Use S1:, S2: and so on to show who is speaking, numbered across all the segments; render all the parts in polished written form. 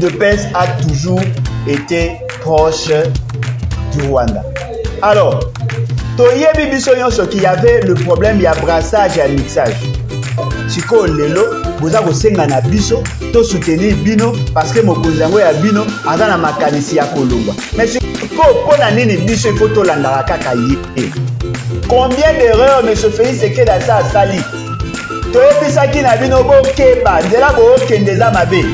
S1: l'UDPS a toujours été proche du Rwanda. Alors, toyebi biso nyonso qu'il y avait le problème, il y a brassage et mixage. Siko lelo, boza kosenga na biso, to soutenir bino parce que mokonzi yango ya bino aza na makanisi ya kolongwa. Mais siko pona nini biso il faut to landaka kaka ye. Combien d'erreurs M. Félix Tshisekedi asa asali? Toyebisaki na bino bokeba nzela bookende eza mabe.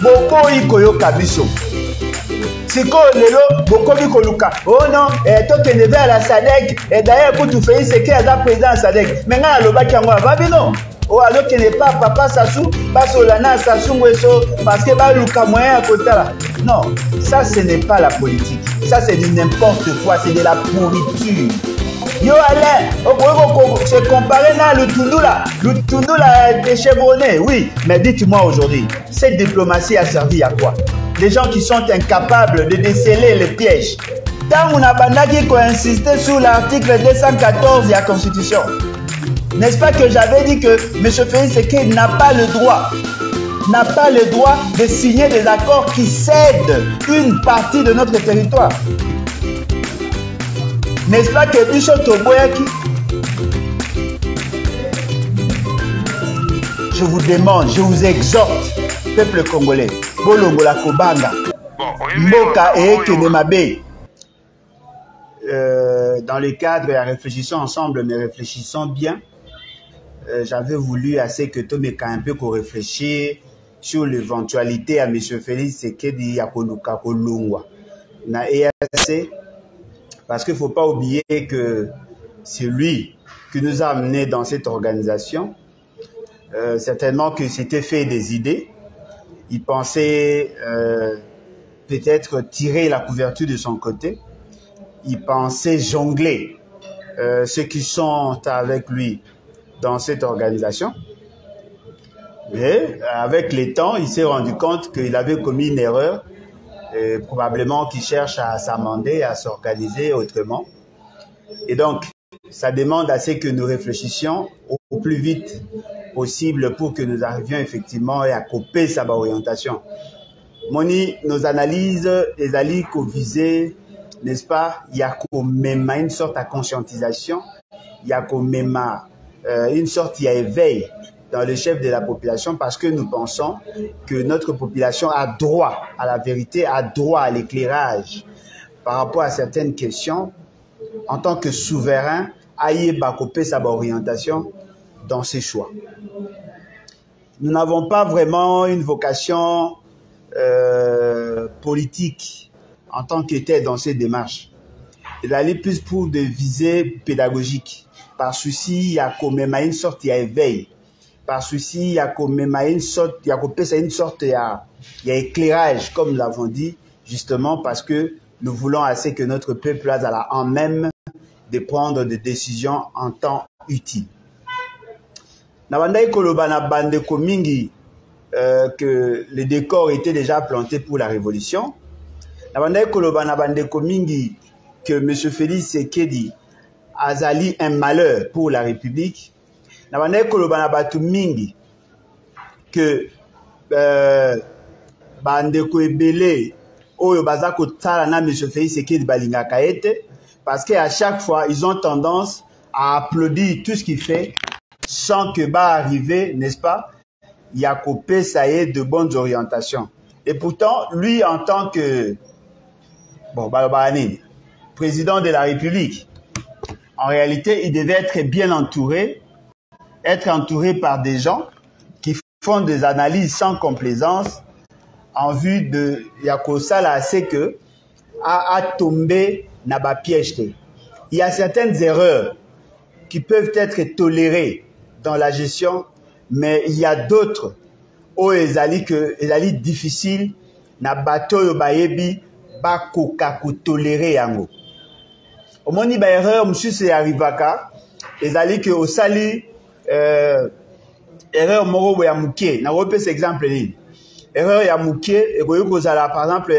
S1: Bokoyi koyoka biso. Sikoyo lelo bokomi koluka. Oh non, tokende vers la SADC. Et d'ailleurs pour tout Félix Tshisekedi aza président SADC. Mais nga alobaki yango avabi non. Oh alors qu'il n'est pas papa Sassou, pas Solana Sassou Nguesso, parce que bah Luka moyen à côté là. Non, ça ce n'est pas la politique. Ça c'est du n'importe quoi, c'est de la pourriture. Yo Alain, c'est comparé à Lutundu là. Lutundu là a été chevronné, oui. Mais dites-moi aujourd'hui, cette diplomatie a servi à quoi? Des gens qui sont incapables de déceler les pièges. Tant on a bandaki qui a insisté sur l'article 214 de la Constitution. N'est-ce pas que j'avais dit que M. Félix Tshisekedi n'a pas le droit de signer des accords qui cèdent une partie de notre territoire. N'est-ce pas que Bishop Toboyaki? Je vous demande, je vous exhorte, peuple congolais, Bolongola Kobanga, Mboka et Kenemabe. Dans le cadre de la réfléchissons ensemble, mais réfléchissons bien. J'avais voulu assez que Tomeka un peu qu'on réfléchisse sur l'éventualité à M. Félix Tshisekedi Yakoluka Kolungwa na EAC, parce qu'il ne faut pas oublier que c'est lui qui nous a amenés dans cette organisation. Certainement que c'était fait des idées. Il pensait peut-être tirer la couverture de son côté. Il pensait jongler ceux qui sont avec lui dans cette organisation. Mais avec le temps, il s'est rendu compte qu'il avait commis une erreur, et probablement qu'il cherche à s'amender, à s'organiser autrement. Et donc, ça demande assez que nous réfléchissions au plus vite possible pour que nous arrivions effectivement à couper sa orientation. Moni, nos analyses, les alliés qu'on visait, n'est-ce pas, il y a quand même une sorte de conscientisation, il y a quand même une sorte d'éveil dans le chef de la population, parce que nous pensons que notre population a droit à la vérité, a droit à l'éclairage par rapport à certaines questions. En tant que souverain, aïe bakopé sa orientation dans ses choix. Nous n'avons pas vraiment une vocation politique en tant qu'était dans ces démarches. Il allait plus pour des visées pédagogiques. Par souci, il y a quand même une sorte d'éveil. Par souci, il y a quand même une sorte, il y a une sorte, il y a éclairage, comme nous l'avons dit, justement parce que nous voulons assez que notre peuple ait en même de prendre des décisions en temps utile. Nabandai koloba na bande komingi que le décor était déjà planté pour la révolution. Nabandai koloba na bande komingi que M. Félix Tshisekedi azali un malheur pour la République. Nabandai koloba na batu mingi que bande ko ebele oyo baza ko tsala na M. Félix Tshisekedi balingaka ete, parce qu'à chaque fois ils ont tendance à applaudir tout ce qu'il fait sans que va arriver, n'est-ce pas, Yakopé ça y est de bonnes orientations. Et pourtant, lui en tant que président de la République, en réalité, il devait être bien entouré, par des gens qui font des analyses sans complaisance en vue de Yakosala, c'est que à tomber n'a pas piège. Il y a certaines erreurs qui peuvent être tolérées dans la gestion, mais il y a d'autres où ils allaient difficiles na bateau yo bayebi ba koka ko tolérer yango. Au moni ba erreur monsieur c'est arrivaka ils allaient que au sali erreur moko ya mukie na repese exemple ni erreur ya mukie et ko zala par exemple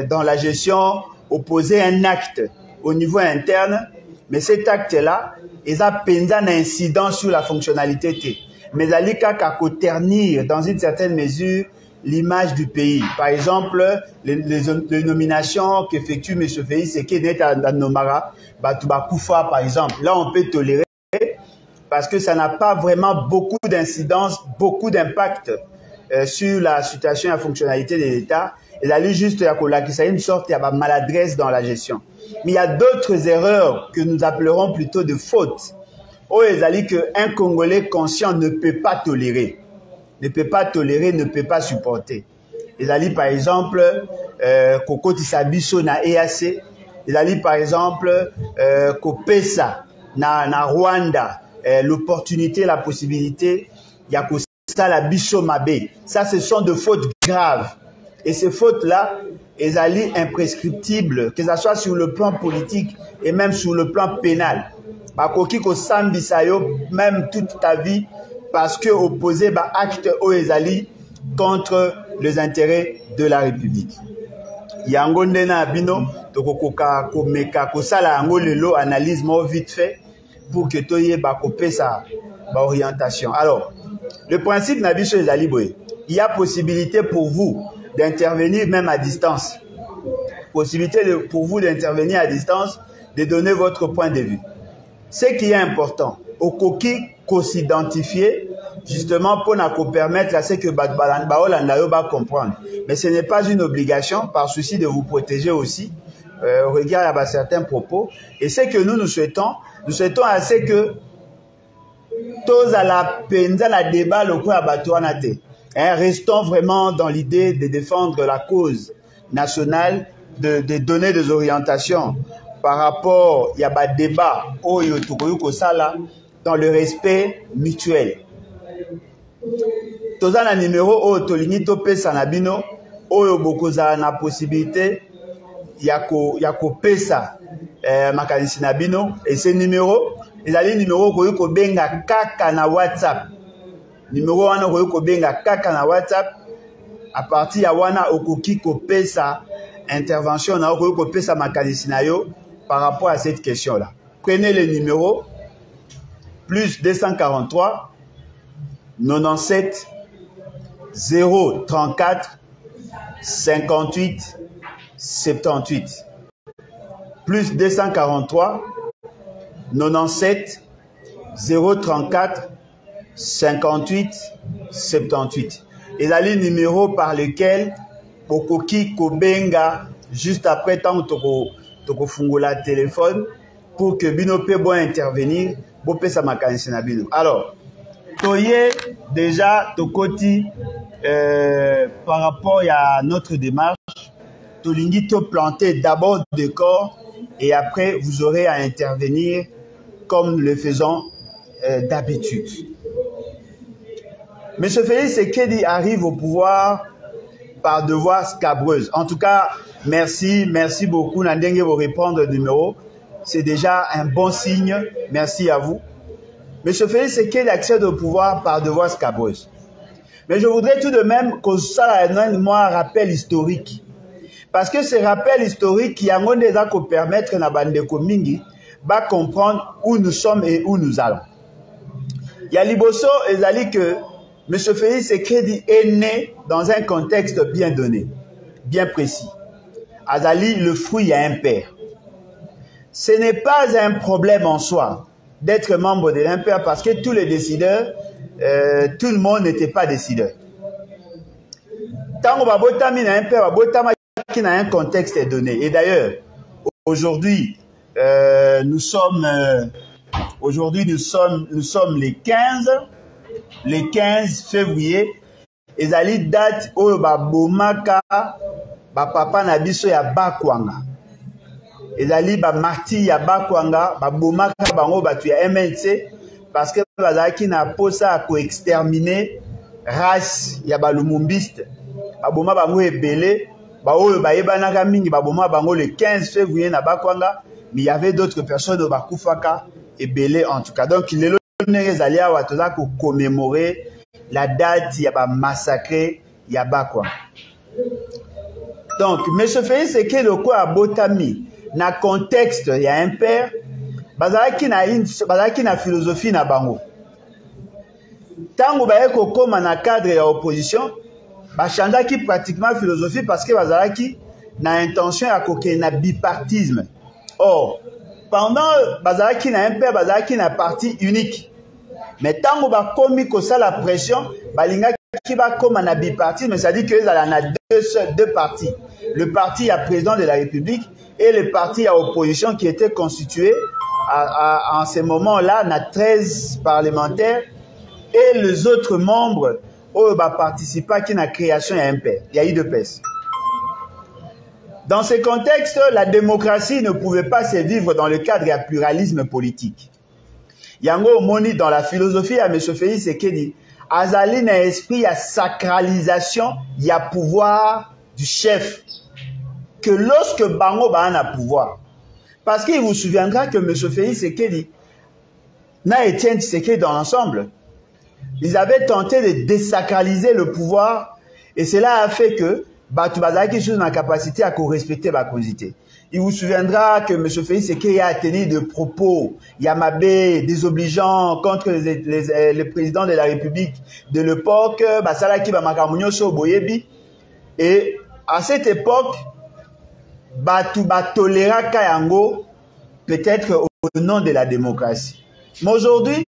S1: dans la gestion opposer un acte au niveau interne, mais cet acte là ils a penza un incident sur la fonctionnalité. Mais ali kaka ko ternir dans une certaine mesure l'image du pays. Par exemple, les nominations qu'effectue M. Félix Tshisekedi dans Nomara, Batouba Koufa, par exemple. Là, on peut tolérer parce que ça n'a pas vraiment beaucoup d'incidence, beaucoup d'impact sur la situation et la fonctionnalité de l'État. Il a lu juste qu'il y a une sorte de maladresse dans la gestion. Mais il y a d'autres erreurs que nous appellerons plutôt de fautes. Oh, il a dit qu'un Congolais conscient ne peut pas tolérer. Ne peut pas tolérer, ne peut pas supporter. Il a dit par exemple, Koko Tisabiso na EAC. Il a dit par exemple, Kopesa na Rwanda. L'opportunité, la possibilité, il y a ça la biso mabe. Ça, ce sont de fautes graves. Et ces fautes-là, elles sont imprescriptibles, que ce soit sur le plan politique et même sur le plan pénal. Bakoki ko sambisayo même toute ta vie parce que opposé ba acte au ezali contre les intérêts de la République. Yango ndena bino tokokoka komeka kosala yango lelo analyse mo vite fait pour que toye ba kopé sa ba orientation. Alors, le principe nabiso ezali boye. Il y a possibilité pour vous d'intervenir même à distance. Possibilité pour vous d'intervenir à distance, de donner votre point de vue. Ce qui est important, au coquille qu'on s'identifie, justement pour nous permettre à ce que Baolandayo va comprendre. Mais ce n'est pas une obligation, par souci de vous protéger aussi, au regard à certains propos. Et ce que nous souhaitons à ce que tous à la peine, à la débat, le coup à Batouanate. Restons vraiment dans l'idée de défendre la cause nationale, de donner des orientations par rapport à un débat dans le respect mutuel. Tous un numéro tolingi topé sanabino bokoza na possibilité yako pesa makanisi nabino et ce numéro ils allaient numéro ko benga kaka na WhatsApp. Numéro wana ko benga kaka na WhatsApp à partir ya wana okoki ko pesa intervention na ko pesa makanisi na yo par rapport à cette question-là. Prenez le numéro plus 243 97 034 58 78 plus 243 97 034 58 78. Et là, le numéro par lequel Okoki Kobenga juste après tant toko fungola téléphone pour que bino pe bon intervenir bo pe sa makanisi na bino. Alors toye déjà tokoti par rapport à notre démarche tolingi to planter d'abord le corps et après vous aurez à intervenir comme nous le faisons d'habitude. M. Félix Tshisekedi arrive au pouvoir par devoir scabreuse. En tout cas, merci beaucoup. Nandenge vous répondre au numéro. C'est déjà un bon signe. Merci à vous. M. Félix Tshisekedi accède au pouvoir par devoir scabreuse. Mais je voudrais tout de même que ça ait un rappel historique. Parce que ce rappel historique qui a déjà permettre à Bandeko Mingi de comprendre où nous sommes et où nous allons. Il y a Liboso et Zali que M. Félix Tshisekedi est né dans un contexte bien donné, bien précis. Azali, le fruit a un père. Ce n'est pas un problème en soi d'être membre de l'impère parce que tous les décideurs, tout le monde n'était pas décideur. Tant qu'on va voter un père, on va voter qui a un contexte donné. Et d'ailleurs, aujourd'hui, nous sommes les 15 février. Et zali date où ba bomaka ba papa na biso ya Bakwanga. Et zali ba marti ya Bakwanga ba bomaka bango batu ya MNC parce que bazaki na posa ko exterminer race ya balumumbiste. Ba boma bango ebele ba oyo ba yebanaka mingi ba boma bango le 15 février na Bakwanga, mais il y avait d'autres personnes au Bakufaka ebele en tout cas. Donc il est pour commémorer la date il y a massacré il y a quoi. Donc M. Félix Tshisekedi le quoi à Botami na contexte il y a un père bazaki na philosophie na bango tango ba eko koma na cadre ya opposition bachangeaki pratiquement philosophie parce que bazalaki na intention ya kokende na bipartisme. Or, pendant bazalaki na MPR, bazalaki na parti unique. Mais tant que bakomi kosa la pression, balingaki bakoma na bipartisme, c'est-à-dire que ça en a deux partis. Le parti à président de la République et le parti à opposition qui était constitué en ce moment-là, na 13 parlementaires et les autres membres qui participent à la création de MPR. Il y a eu deux PES. Dans ce contexte, la démocratie ne pouvait pas se vivre dans le cadre du pluralisme politique. Yango Moni, dans la philosophie à M. Félix Sekedi, azali na esprit à sacralisation, il y a pouvoir du chef. Que lorsque Bango ba a pouvoir. Parce qu'il vous souviendra que M. Félix Sekedi, na Etienne Tshisekedi dans l'ensemble, ils avaient tenté de désacraliser le pouvoir et cela a fait que Batu Bazaki sont en capacité à respecter la cosité. Il vous souviendra que M. Félix Sekedi a tenu des propos Yamabé, désobligeants contre le président de la République de l'époque, Basalaki Bamakamunyo Boyebi. Et à cette époque, Batu Batolera Kayango, peut-être au nom de la démocratie. Mais aujourd'hui,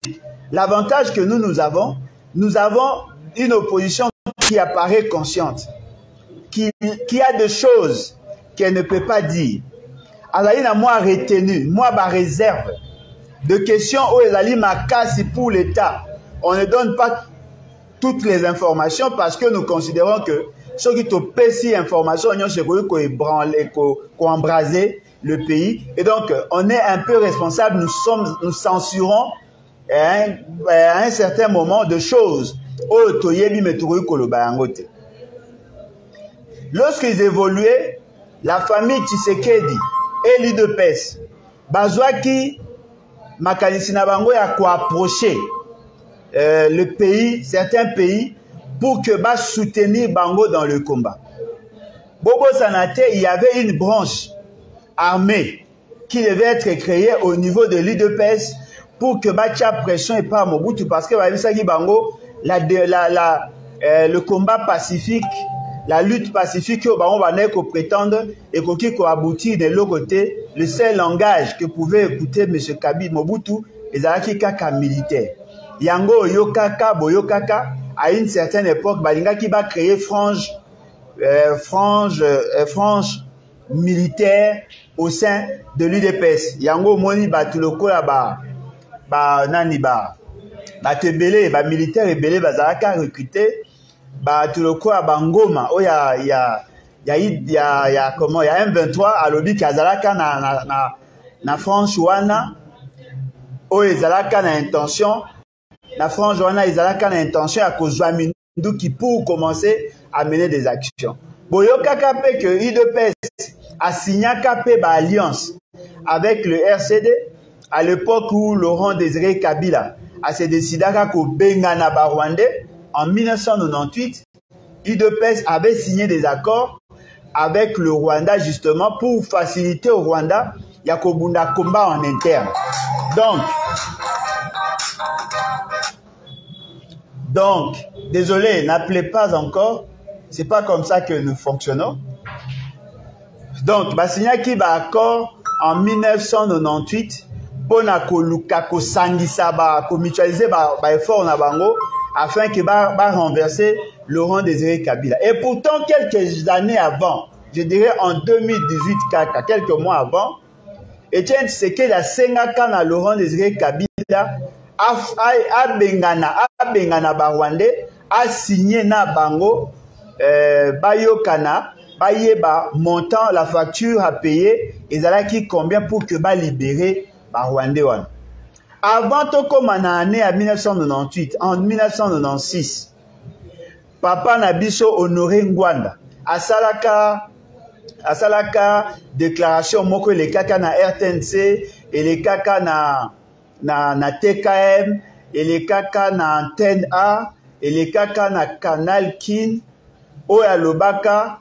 S1: l'avantage que nous avons une opposition qui apparaît consciente, qui a des choses qu'elle ne peut pas dire. Azali na moi retenu, moi ma réserve de questions où Ezali ma casse pour l'État. On ne donne pas toutes les informations parce que nous considérons que ceux qui te paient ces informations, qu'on embraser le pays. Et donc, on est un peu responsable. Nous censurons à un certain moment de choses. Lorsqu'ils évoluaient, la famille Tshisekedi et l'UDPS, Bazouaki, Makanisina Bango a approché le pays, certains pays, pour que bas soutenir Bango dans le combat. Bobo Sanate, il y avait une branche armée qui devait être créée au niveau de l'UDPS pour que Batia pression et pas Mobutu parce que Bango, le combat pacifique, la lutte pacifique que Bango va prétendre et qui aboutir de l'autre côté, le seul langage que pouvait écouter M. Kabi Mobutu, les Araki Kaka militaires. Yango Yokaka, Boyokaka, à une certaine époque, Balinga qui va créer frange militaire au sein de l'UDPS. Yango Moni Batuloko là nani tebele militaire et belé bazalaka recruté Batuloko à Bangoma. Oh il y a M23 à l'obi kazalaka na frange wana. Oh ezalaka na intention la France wana ezalaka na intention à kozwa mindu qui pour commencer à mener des actions. Boyoka kapé que l'UDPS a signé kapé alliance avec le RCD à l'époque où Laurent Désiré Kabila a se décidé à Bengana Rwandais en 1998. l'UDPS avait signé des accords avec le Rwanda justement pour faciliter au Rwanda Yakobunda combat en interne. Donc, désolé, n'appelez pas encore. C'est pas comme ça que nous fonctionnons. Donc, Basignaki va accord en 1998 pour sangisa mutualiser effort na bango afin que va renverser Laurent Désiré Kabila. Et pourtant, quelques années avant, je dirais en 2018, quelques mois avant, Etienne Tshisekedi a sengaka na Laurent Désiré Kabila a bengana Rwandais a signé na bango bayokana bayeba montant la facture à payer ezalaki combien pour que ba libérer Rwandais wana. Avant tokomana année à 1998, en 1996, papa Nabiso Honoré Ngwanda asalaka déclaration moko les kaka na RTNC et les kaka na TKM et les kaka na Antenne A et les kaka na Canal Kin Oya Lobaka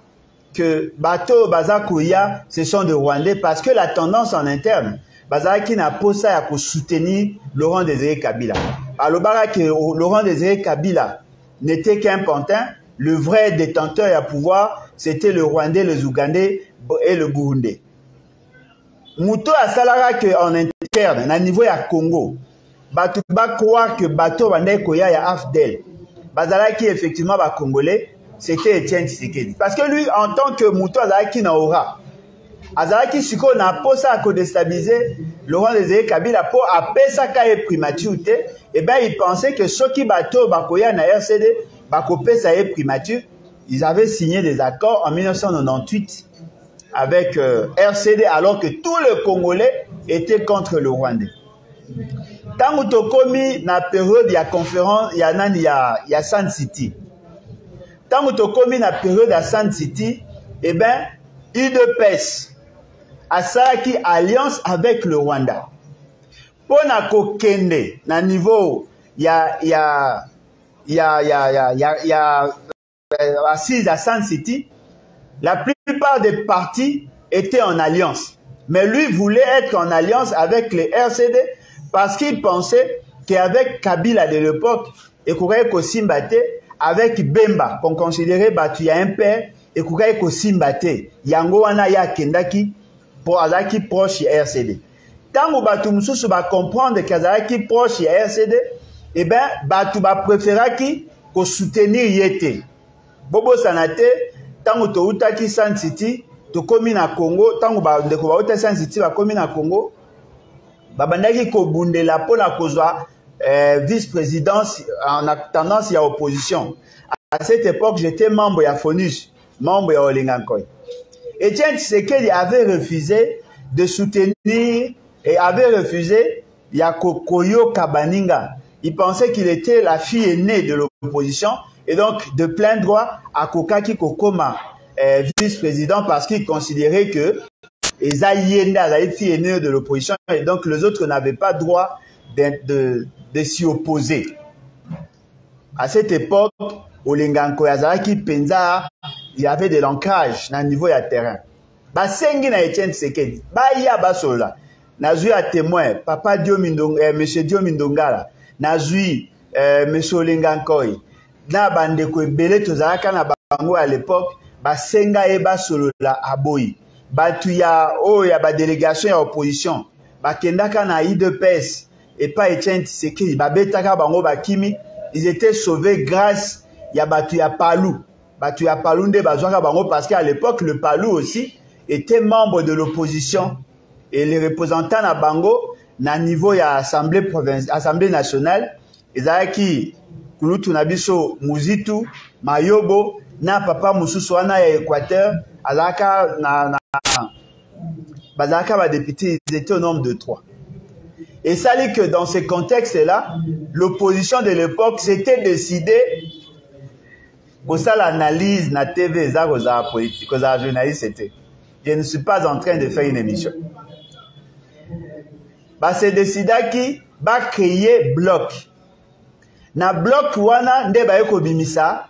S1: que bateau Bazakuya ce sont des Rwandais parce que la tendance en interne Bazaki n'a pas ça pour soutenir Laurent Désiré Kabila. Alobaka que Laurent Désiré Kabila n'était qu'un pantin le vrai détenteur à pouvoir, c'était le Rwandais, les Ougandais et le Burundais. Mouto a salara que en interne, na niveau ya Congo, batu ba croire que bato bandai koya ya AFDEL, bazala qui effectivement ba Congolais, c'était Etienne Tshisekedi. Parce que lui, en tant que Mouto azalaki na aura, azalaki siko na posa à déstabiliser Laurent Désiré Kabila pour apesa kaye primature, et ben il pensait que ceux qui bato bakoya na RCD, bakopesa ye primature, ils avaient signé des accords en 1998 avec RCD, alors que tout le Congolais était contre le Rwandais. Tant que tokomi na période il y a conférence, il y a Sun City. Tant que tokomi na période à Sun City, eh ben UDPS a ça qui alliance avec le Rwanda. Pour na kokende na niveau il y a assise à Sun City. La plupart des partis étaient en alliance. Mais lui voulait être en alliance avec les RCD parce qu'il pensait qu'avec Kabila de l'époque, et Kouraïko Simbate, avec Bemba, qu'on considérait qu'il y a un père, et Kouraïko Simbate, Yango wana ya Kendaki, pour Azaki proche RCD. Tant que Batu Moussou va comprendre qu'Azaki proche RCD, eh bien, Batu va préférer qui soutenir Yete. Bobo Sanate, tant que tu as qui Sun City, tu commis na Congo, tant que tu as Sun City, tu commis na Congo, babandaki ko bundela pour la cause vice-présidence en tendance à opposition. À cette époque, j'étais membre de FONUS, membre de Olingankoy. Etienne Tshisekedi avait refusé de soutenir et avait refusé Yakokoyo Kabaninga. Il pensait qu'il était la fille aînée de l'opposition et donc de plein droit à Kokaki Kokoma, vice-président, parce qu'il considérait que les Ayenda, la fille aînée de l'opposition, et donc les autres n'avaient pas droit de s'y opposer. À cette époque, au Linganko Yazaki Penza, il y avait de l'ancrage dans le niveau de terrain. Basengi na Etienne Tshisekedi, ya basola. Nazui a témoin, papa monsieur Diomindongala, nazui monsieur Lingankoy, na bandeko ebele tozalaka na bango à l'époque, basenga e basolola aboyi. Batu ya ba délégation ya opposition, bakendaka na UDPS et pas Etienne Tshisekedi, babetaka bango bakimi, ils étaient sauvés grâce ya batu ya Palou. Batu ya Palou nde bazwaka bango parce qu'à l'époque le Palou aussi était membre de l'opposition et les représentants na bango na niveau ya assemblée nationale ezalaki kulutu na biso Muzitu, Mayobo na papa mususu wana ya Équateur azalaka bazalaka ba députés, ils étaient au nombre de 3. Et ça dit que dans ces contextes-là, l'opposition de l'époque s'était décidée pour ça l'analyse na TV za politique, za journaliste c'était. Je ne suis pas en train de faire une émission. Bah c'est décidé qui va créer bloc. Na bloc wana nde ba eko bimisa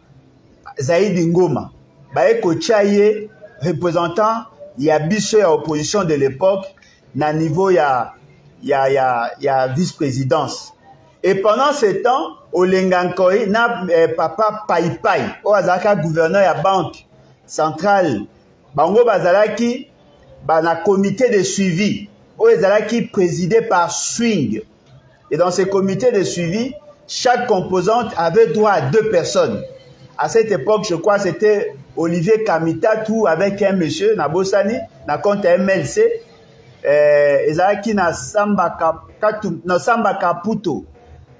S1: Zaidi Ngoma. Ba eko chaye représentant ya biso ya opposition de l'époque na niveau ya vice-présidence. Et pendant ce temps, au Lengankoy, na papa Pai, au azaka gouverneur ya banque centrale, bango bazalaki, na comité de suivi, au azalaki présidé par Swing. Et dans ce comité de suivi, chaque composante avait droit à 2 personnes. À cette époque, je crois, c'était Olivier Kamitatou avec un monsieur, Nabosani, na compte MLC, ezalaki na Samba Kaputo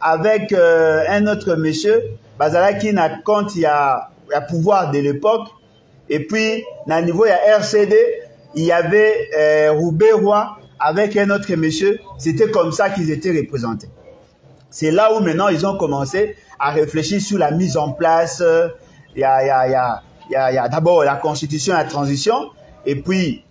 S1: avec un autre monsieur bazalaki na compte ya pouvoir de l'époque et puis na niveau ya RCD il y avait Roubé Roy avec un autre monsieur. C'était comme ça qu'ils étaient représentés. C'est là où maintenant ils ont commencé à réfléchir sur la mise en place. Il y a d'abord la constitution, la transition et puis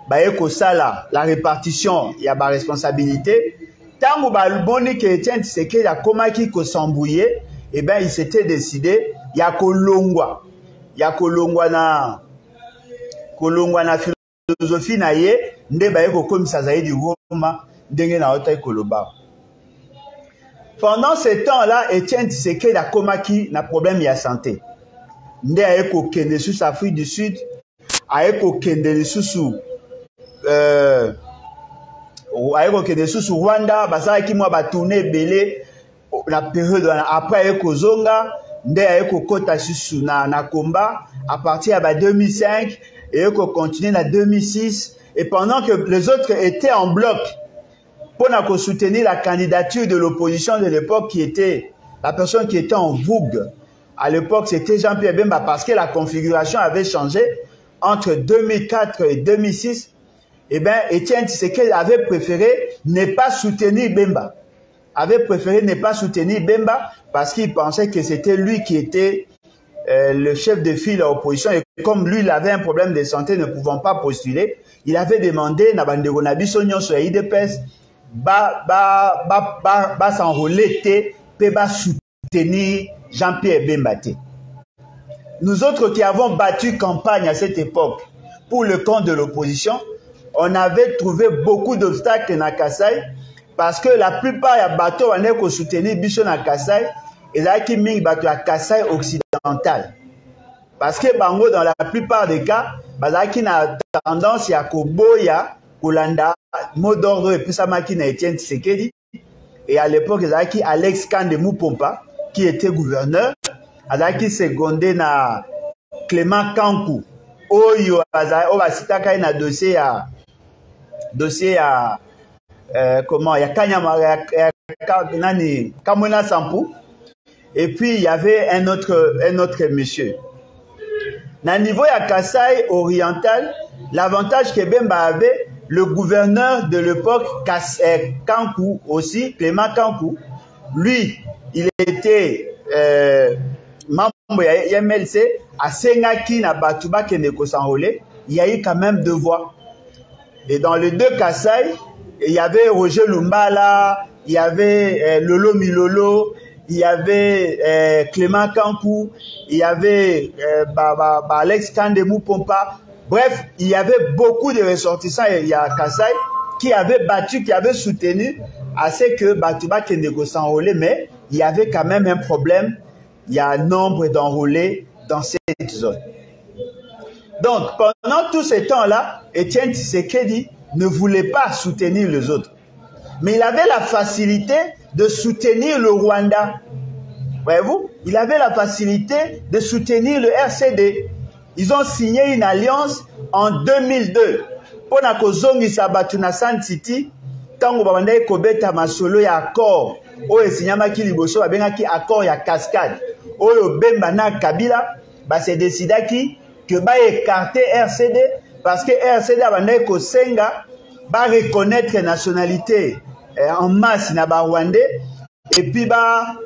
S1: la répartition, il y a ma responsabilité. Tant que Balboni qui Etienne Tshisekedi a komaki ko s'embrouiller, et ben il s'était décidé, il y a kolongwa na philosophie na ye, nde ba yeko komisa Zaidi Ngoma ndenge na ota koloba. Pendant ce temps-là, Etienne Tshisekedi a komaki na problème ya santé. nde ayeko kende sous Afrique du Sud, ayeko kende sous Rwanda, basala ki mwa ba tourner belé la période après ayeko zonga, nde ayeko kota sous na combat à partir de 2005 et ayeko continuer na 2006 et pendant que les autres étaient en bloc pour soutenir la candidature de l'opposition de l'époque qui était la personne qui était en vogue. À l'époque, c'était Jean-Pierre Bemba parce que la configuration avait changé entre 2004 et 2006. Eh bien, Étienne Tshisekedi avait préféré ne pas soutenir Bemba. Avait préféré ne pas soutenir Bemba parce qu'il pensait que c'était lui qui était le chef de file à l'opposition. Et comme lui, il avait un problème de santé, ne pouvant pas postuler, il avait demandé à Bandego Nabiso Nyonso et IDPS s'enrôler et soutenir Jean-Pierre Bemba. Nous autres qui avons battu campagne à cette époque pour le camp de l'opposition, on avait trouvé beaucoup d'obstacles dans Kassai parce que la plupart des bateaux qui soutenaient Bichon dans Kassai, ils avaient mis bateau à Kassai occidental. Parce que bango dans la plupart des cas, ils ont tendance à Koboya, Kolanda, Modoro et puis ça m'a qui Étienne Tshisekedi. Et à l'époque, ils avaient Alex Kande Moupompa, qui était gouverneur. Ils avaient secondé na Clément Kankou. Oyo, Obasitaka, il y a dossier à comment, il y a Kanyama, Kamona Sampou. Et puis, il y avait un autre monsieur. Dans le niveau de Kassai oriental, l'avantage que Bemba avait, le gouverneur de l'époque, Kankou aussi, Clément Kankou, lui, il était membre de MLC, à Sengaki, na Batouba, Keneko s'enrôler, il y a eu quand même 2 voix. Et dans les 2 Kassai, il y avait Roger Lumbala, il y avait Lolo Milolo, il y avait Clément Kankou, il y avait Alex Kande Moupompa. Bref, il y avait beaucoup de ressortissants il y a Kassai qui avaient battu, qui avaient soutenu à ce que Batouba Kendeko s'enrôler, mais il y avait quand même un problème. Il y a un nombre d'enrôlés dans cette zone. Donc, pendant tout ce temps-là, Étienne Tshisekedi ne voulait pas soutenir les autres. Mais il avait la facilité de soutenir le Rwanda. Voyez-vous, il avait la facilité de soutenir le RCD. Ils ont signé une alliance en 2002. Pour na kozongi sabatu na San City, tango babandai kobeta masolo ya accord, oyo sinyamaki liboso babengaki accord ya cascade. Oyo Bemba na Kabila, ba se décidaki que ba écarter RCD parce que RCD abandai ko senga ba reconnaître nationalité en masse na ba Rwandais et puis ba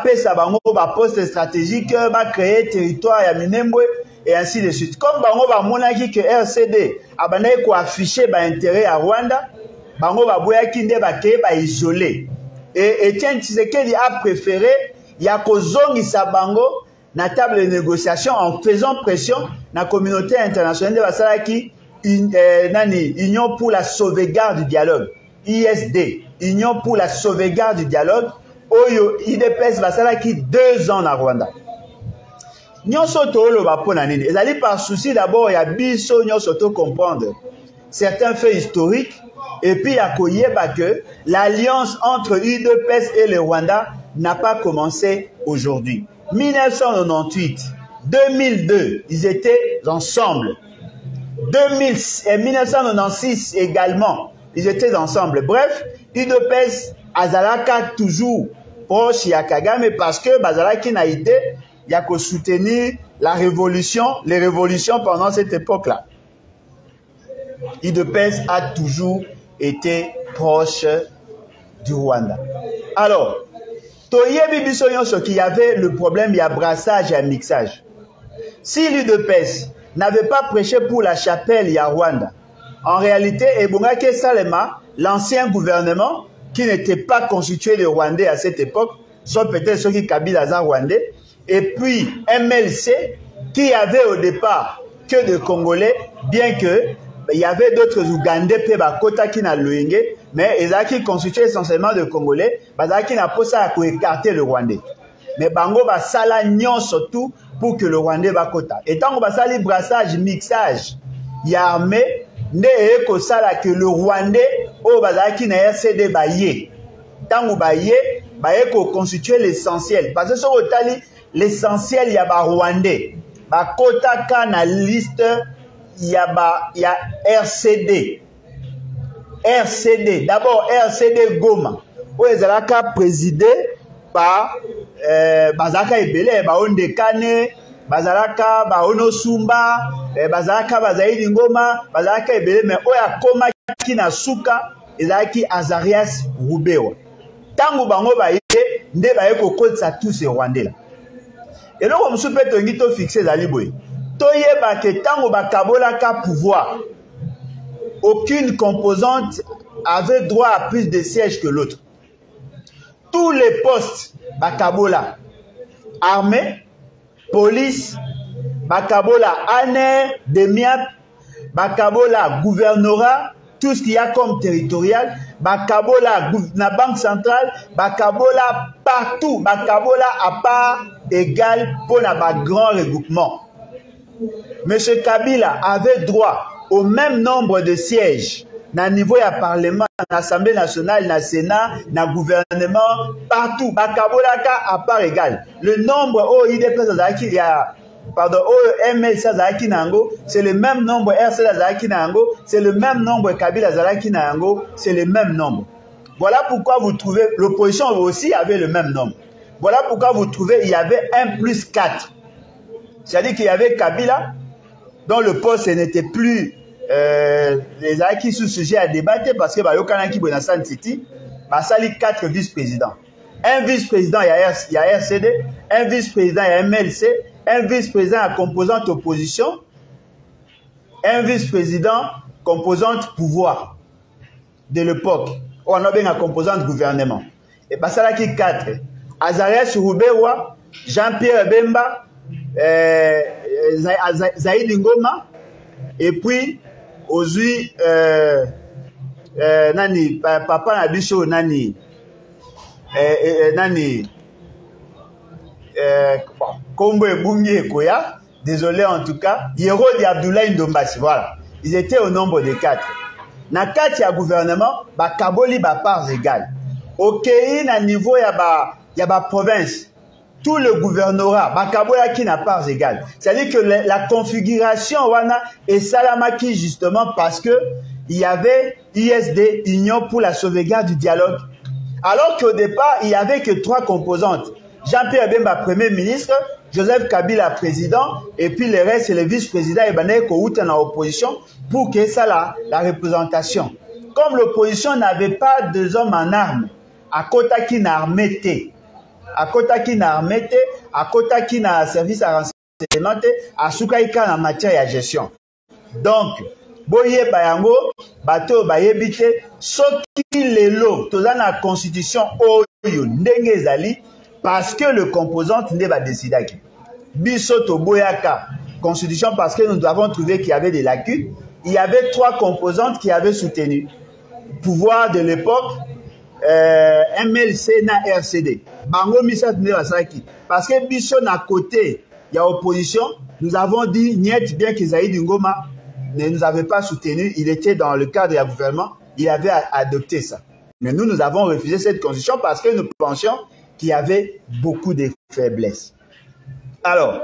S1: pesa bango ba poste stratégique, ba créer territoire ya Minembwe et ainsi de suite. Comme bango ba monaki que RCD abandai ko afficher ba intérêt à Rwanda, bango ba boyaki nde ba ke ba isolé. Et Étienne Tshisekedi a préféré ya kozongisa bango na table de négociation en faisant pression na communauté internationale de basalaki Union pour la sauvegarde du dialogue, ISD, Union pour la sauvegarde du dialogue, oyo IDPS basalaki 2 ans na Rwanda. Nyonso tolo ba pona nini. Ezali par souci d'abord ya biso nyonso to comprendre certains faits historiques et puis ya koyeba que l'alliance entre IDPS et le Rwanda n'a pas commencé aujourd'hui. 1998, 2002, ils étaient ensemble. 1996 également, ils étaient ensemble. Bref, IDPS azalaka toujours proche ya Kagame parce que bazalaki na idée ya ko soutenir la révolution, les révolutions pendant cette époque-là. IDPS a toujours été proche du Rwanda. Alors, toyebi biso nyonso qu'il y avait le problème, il y a brassage et mixage. Si l'UDPS n'avait pas prêché pour la chapelle, il y a Rwanda. En réalité, Ebongake Salema, l'ancien gouvernement, qui n'était pas constitué de Rwandais à cette époque, sauf peut-être ceux qui Kabila Aza Rwandais, et puis MLC, qui avait au départ que de Congolais, bien que il y avait d'autres Ougandais, Kota qui n'a Loïngue, mais ils ont qui constitué essentiellement de Congolais, qui n'a pas ça à écarter le Rwandais. mais bango ba sala nyon surtout pour que le Rwandais va kota. Et tant qu'on va sali brassage, mixage, y a armée, ne eko sala que le Rwandais au bazaki na RCD ba yé. Tant qu'on ba yé, ba eko constituer l'essentiel. Parce que sur otali l'essentiel y a ba Rwandais. Ba kota ka na liste y a RCD. RCD. D'abord RCD Goma. Où ezalaka présidé par Bazaka Ebele, Baonde Kane, Bazalaka, Baono Sumba, Bazaka Bazaïdi Ngoma, Bazaka Ebele, mais Oya Koma Kina Suka, Ezaki Azarias Rubewa. Tango Bango Baye, Nde Baye Koko sa tous ces Rwandais là. Et donc, on se peut te fixer dans les bois. Toye Bake Tango Bakabola ka pouvoir. Aucune composante avait droit à plus de sièges que l'autre. Tous les postes, Bakabola, armée, police, Bakabola, ANER, DEMIAP, Bakabola, gouvernorat, tout ce qu'il y a comme territorial, Bakabola, la banque centrale, Bakabola, partout, Bakabola à part égale pour un grand regroupement. Monsieur Kabila avait droit au même nombre de sièges. Na niveau ya parlement, na assemblée nationale, na sénat, na gouvernement, partout. Bakabolaka à part égale. Le nombre au IDP Zazaki, pardon, au MLC Zazaki Nango, c'est le même nombre RC Zazaki Nango, c'est le même nombre Kabila Zazaki Nango, c'est le même nombre. Voilà pourquoi vous trouvez, l'opposition aussi avait le même nombre. Voilà pourquoi vous trouvez, il y avait 1 plus 4. C'est-à-dire qu'il y avait Kabila, dont le poste n'était plus les acquis sous sujet à débattre parce que Bayokana qui est dans City, Basali 4 vice-présidents. Un vice-président, il y a RCD, un vice-président, il y a MLC, un vice-président à composante opposition, un vice-président composante pouvoir de l'époque. On a bien un composante gouvernement. Et Basala qui 4. Azarias Rubewa, Jean-Pierre Bemba, Zaïd Ngoma, et puis aujourd'hui nani papa Nabiso nani nani Kombo Ebumye Koya, désolé en tout cas, Yerodi Abdoulaye Ndombasi, voilà. Ils étaient au nombre de 4. Na 4 ya gouvernement, ba Kaboli ba parts égales. Ok, na niveau ya ba province. Tout le gouvernorat, Bakaboya qui n'a pas égal. C'est-à-dire que la configuration wana est salamaki justement parce que il y avait ISD, Union pour la sauvegarde du dialogue. Alors qu'au départ, il n'y avait que 3 composantes. Jean-Pierre Bemba, Premier ministre, Joseph Kabila, président, et puis le reste, c'est le vice-président Ebane Kououta en opposition pour que ça la représentation. Comme l'opposition n'avait pas de hommes en armes, à Kota qui n'a armé à Kota qui n'a armé, à Kota qui n'a service à renseignement, à Soukaïka en matière de gestion. Donc, boye bayango, bateau bayebite, soki lelo, toza na constitution oyo ndenge ezali, parce que le composant ne va décider qui. Bisoto boyaka, constitution parce que nous avons trouvé qu'il y avait des lacunes. Il y avait 3 composantes qui avaient soutenu. Pouvoir de l'époque, MLC na RCD. Bango misa tende basaki. Parce que biso na côté, il y a opposition. Nous avons dit niet bien que Zaïd Ngoma ne nous avait pas soutenu. Il était dans le cadre du gouvernement. Il avait adopté ça. Mais nous avons refusé cette constitution parce que nous pensions qu'il y avait beaucoup de faiblesses. Alors,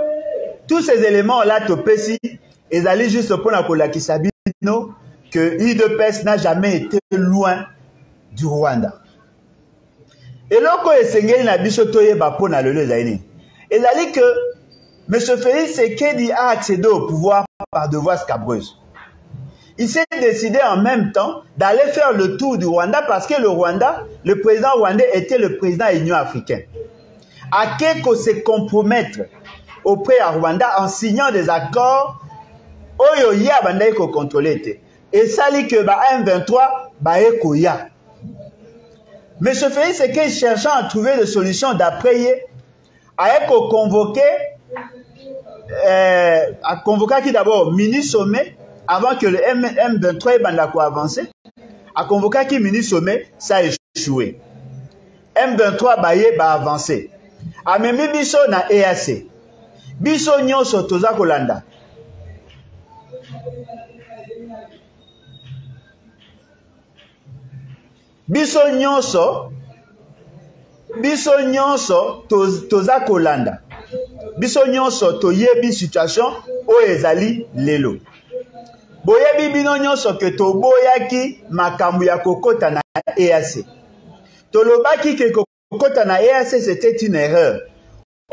S1: tous ces éléments-là, Topesi, ils allaient juste pour la Kolakisabino que l'IDPS n'a jamais été loin du Rwanda. Et lorsqu'on est sengeli na biso toye bapo na lelo zaini, ils allaient que M. Félix Tshisekedi a accédé au pouvoir par devoir scabreuse. Il s'est décidé en même temps d'aller faire le tour du Rwanda parce que le Rwanda, le président rwandais était le président de l'Union africaine. À quelque se compromettre auprès de Rwanda en signant des accords, oyo ya bandai ko contrôler. Et ça dit que ba M23 ba ekoya. M. Félix Tshisekedi cherchant à trouver des solutions d'après a convoqué qui d'abord mini sommet avant que le M23 bandako avancé, a convoqué qui mini sommet, ça a échoué. M23 baye ba avancé. amemi biso na EAC. Biso nyonso toza kolanda. Biso nyonso toza kolanda. Biso nyonso toyebi situation oyo ezali lelo. Boyebi bino nyonso ke toboyaki makambo ya kokota na EAC. Tolobaki ke kokota na EAC c'était une erreur.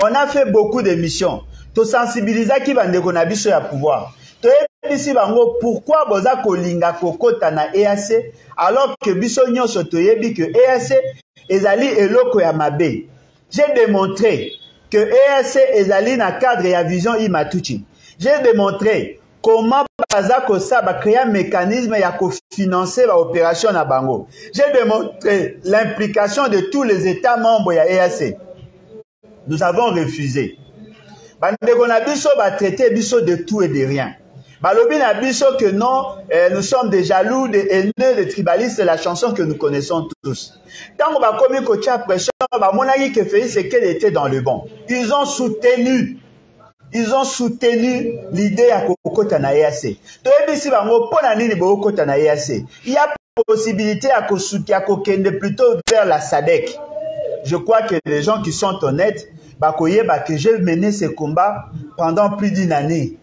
S1: On a fait beaucoup de missions. To sensibilisaki bandeko na biso ya pouvoir. Toyebisi bango pourquoi boza kolinga kokota na EAC alors que biso nyonso toyebi que EAC ezali eloko ya mabe. J'ai démontré que EAC ezali na cadre ya vision Imatuchi. J'ai démontré comment baza kosaba créer un mécanisme ya kofinancer la opération na bango. J'ai démontré l'implication de tous les États membres ya EAC. Nous avons refusé. Bandeko na biso ba traiter biso de tout et de rien. Balobi na biso que non, nous sommes des jaloux, des haineux, des tribalistes, c'est la chanson que nous connaissons tous. Tant qu'on va commis coacher pression, mon ami que Félix Tshisekedi était dans le bon. Ils ont soutenu l'idée à kokota na EAC. Toyebisi bango pona nini bo kokota na EAC. Il y a possibilité à kokende plutôt vers la SADC. Je crois que les gens qui sont honnêtes, que j'ai mené ce combat pendant plus d'une année.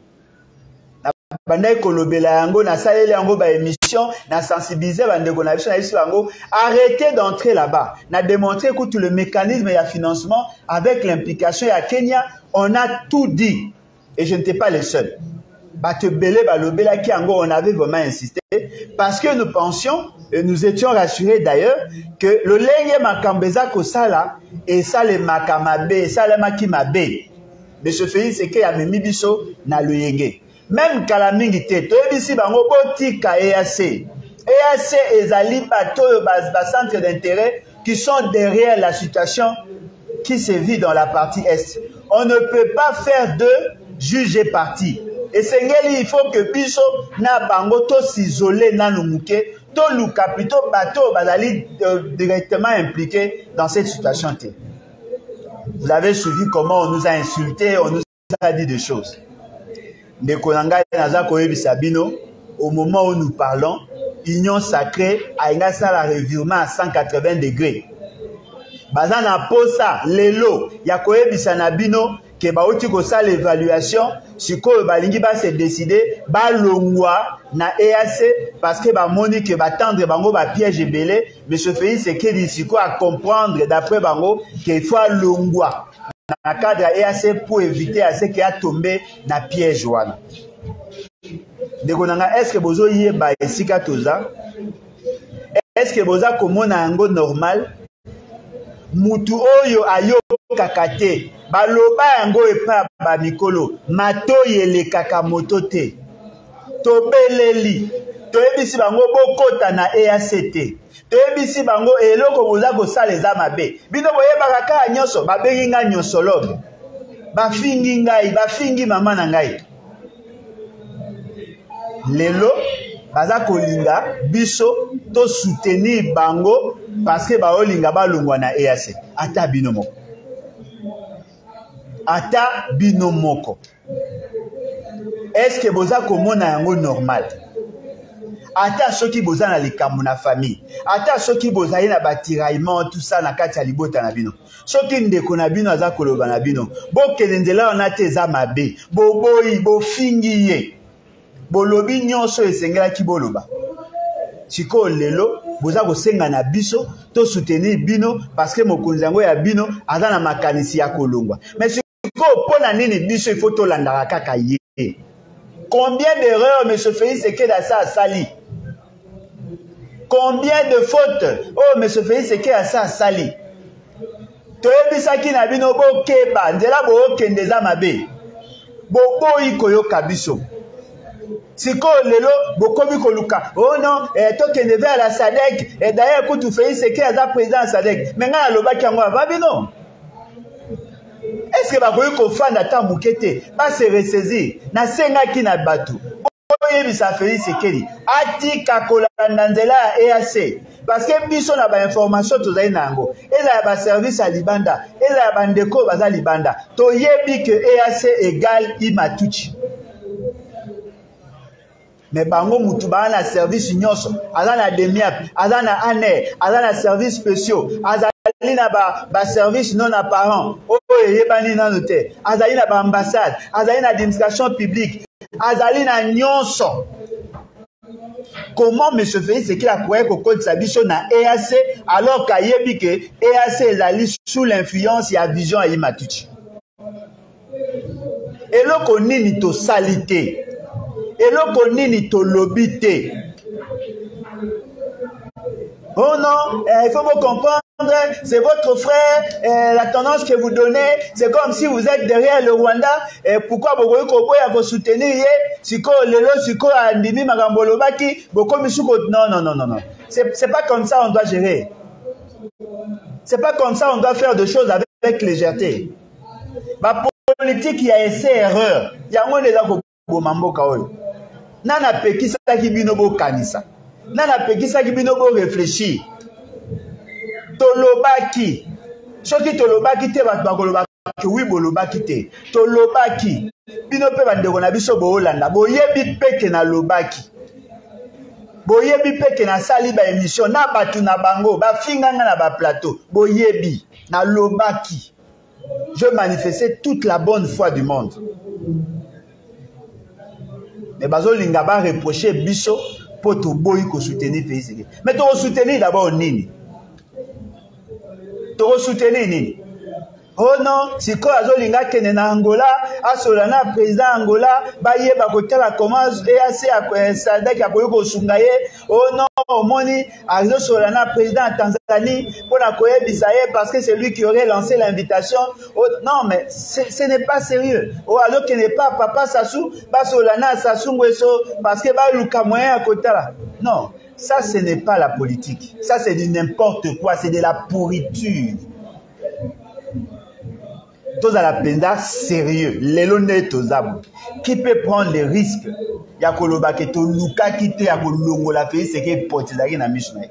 S1: Arrêtez d'entrer là-bas. On a démontré que tout le mécanisme et le financement avec l'implication à Kenya, on a tout dit. Et je n'étais pas le seul. On avait vraiment insisté parce que nous pensions et nous étions rassurés d'ailleurs que le lenge makambeza kosala et ça le makamabe ça le makimabe mais ce Félix Tshisekedi a memi biso na lenge même kalamingi te toyebisi bango botika EAC ezali bato ba centre d'intérêt qui sont derrière la situation qui se vit dans la partie est. On ne peut pas faire de juge parti. Et Sengeli, il faut que biso na bango to s'isoler na numuke to luka plutôt bateau bazali directement impliqué dans cette situation. Vous avez suivi comment on nous a insultés, on nous a dit des choses. Ndekonanga naza koyebisa bino au moment où nous parlons, Union Sacrée a un revirement à 180 degrés. Bazana posa lelo ya koyebisa na bino que baouti ko sa l'évaluation siko balingi ba se décider ba longwa na EAC parce que ba moni que ba tendre bango ba piège belé mais ce Félix Tshisekedi siko à comprendre d'après bango qu'il faut longwa na cadre EAC pour éviter à ce qu'il a tombé na piège wana. Dekonanga est-ce que bozo yeba esika toza? Est-ce que boza komona ngo normal? Mutu oyo ayo kakate baloba yango epa ba mikolo matoyi elekaka moto te tobeleli toyebisi bango bokota na EACT toyebisi bango eloko boza kosala eza mabe bino boyebaka kaka nyonso babengi ngai nyonsologue bafingi ngai bafingi mama na ngai lelo baza kolinga biso to soutenir bango parce que baolinga balongwa na EAC ata bino moko. Ata bino moko. Est-ce que boza komona yango normal? Ata soki boza na likambo na famille. Ata soki boza na batiraillement tout ça na kati ya libota na bino. Soki ndeko na bino aza koloba na bino. Bokende nzela wana te eza mabe. Boboyi bofingi ye. Bolobi nyonso esengelaki boloba. Siko lelo boza kosenga na biso to soutenir bino parce que mokonzi yango ya bino aza na makanisi ya kolongwa. Mais siko pona nini biso il faut to landaka kaka ye. Combien d'erreurs monsieur Félix Tshisekedi a ça sali? Combien de fautes oh monsieur Félix Tshisekedi a ça sali? Toyebisaki na bino bokeba nzela bokende za mabe. Boboyi koyoka biso. Siko lelo bokomi koluka oh non tokende vers la SADC et d'ailleurs kutu Félix Tshisekedi aza président de SADC mais nga alobaki yango avabi non. Est-ce que bakoyi kofanda ta mukete ba se ressaisir na sengaki na bato toyebisa Félix Tshisekedi atika kolanda nzela ya EAC parce que biso na ba information tozali nango eza ya ba service à libanda eza ya bandeko baza libanda toyebi que EAC égale Imatuchi mais bango mutu ba na service nyonso aza na demiap aza na ANER aza na service spéciaux azali na ba service non apparent oyo eyebani nano te azali na ba ambassade azali na administration publique azali na nyonso. Comment M. Félix Tshisekedi a pourrait kokotisa biso na EAC alors qu'ayebi que EAC ezali sous l'influence ya vision ya Imatuchi eloko nini tosali te eloko nini tolobi te. Oh non, il faut vous comprendre, c'est votre frère, la tendance que vous donnez, c'est comme si vous êtes derrière le Rwanda, pourquoi vous pouvez soutenir, siko lelo siko andimi magambolo baki, boko misuko, non. C'est pas comme ça on doit gérer. C'est pas comme ça on doit faire des choses avec légèreté. Ma politique, il y a essai erreur. Il y a un déjà ko mambo kaoyo. Nana pekisa ki binobo kanisa. Nana pekisa ki binobo réfléchir. Tolobaki. Soki tolobaki te bat bakolobaki oui bolobaki te. Tolobaki. Bino pe bandeko na biso bo Holanda. Boyebi peke na lobaki. Boyebi peke na sali ba émission na batu na bango ba finganga na ba plateau. Boyebi na lobaki. Je manifestais toute la bonne foi du monde. Mais bazo linga ba reprocher biso pour to boy ko soutenir Félix Tshisekedi. Mais to soutenir d'abord nini? To soutenir nini? Oh non, si ko azo linga kene na Angola, asolana président Angola, ba yeba ko tala comment EAC a Sadek a ko sungaye. Oh non, moni azo solana président Tanzanie pour la koyebisa parce que c'est lui qui aurait lancé l'invitation. Oh non, mais ce n'est pas sérieux. Oh alors que n'est pas papa Sassou, ba solana Sassou Nguesso parce que ba luka moyen à côté là. Non, ça ce n'est pas la politique. Ça c'est du n'importe quoi, c'est de la pourriture. Tous à la penda sérieux, l'élonné tozabu. Qui peut prendre les risques? Yakoloba ke to luka kite yakolongo la Félix Tshisekedi potizaki na mishne.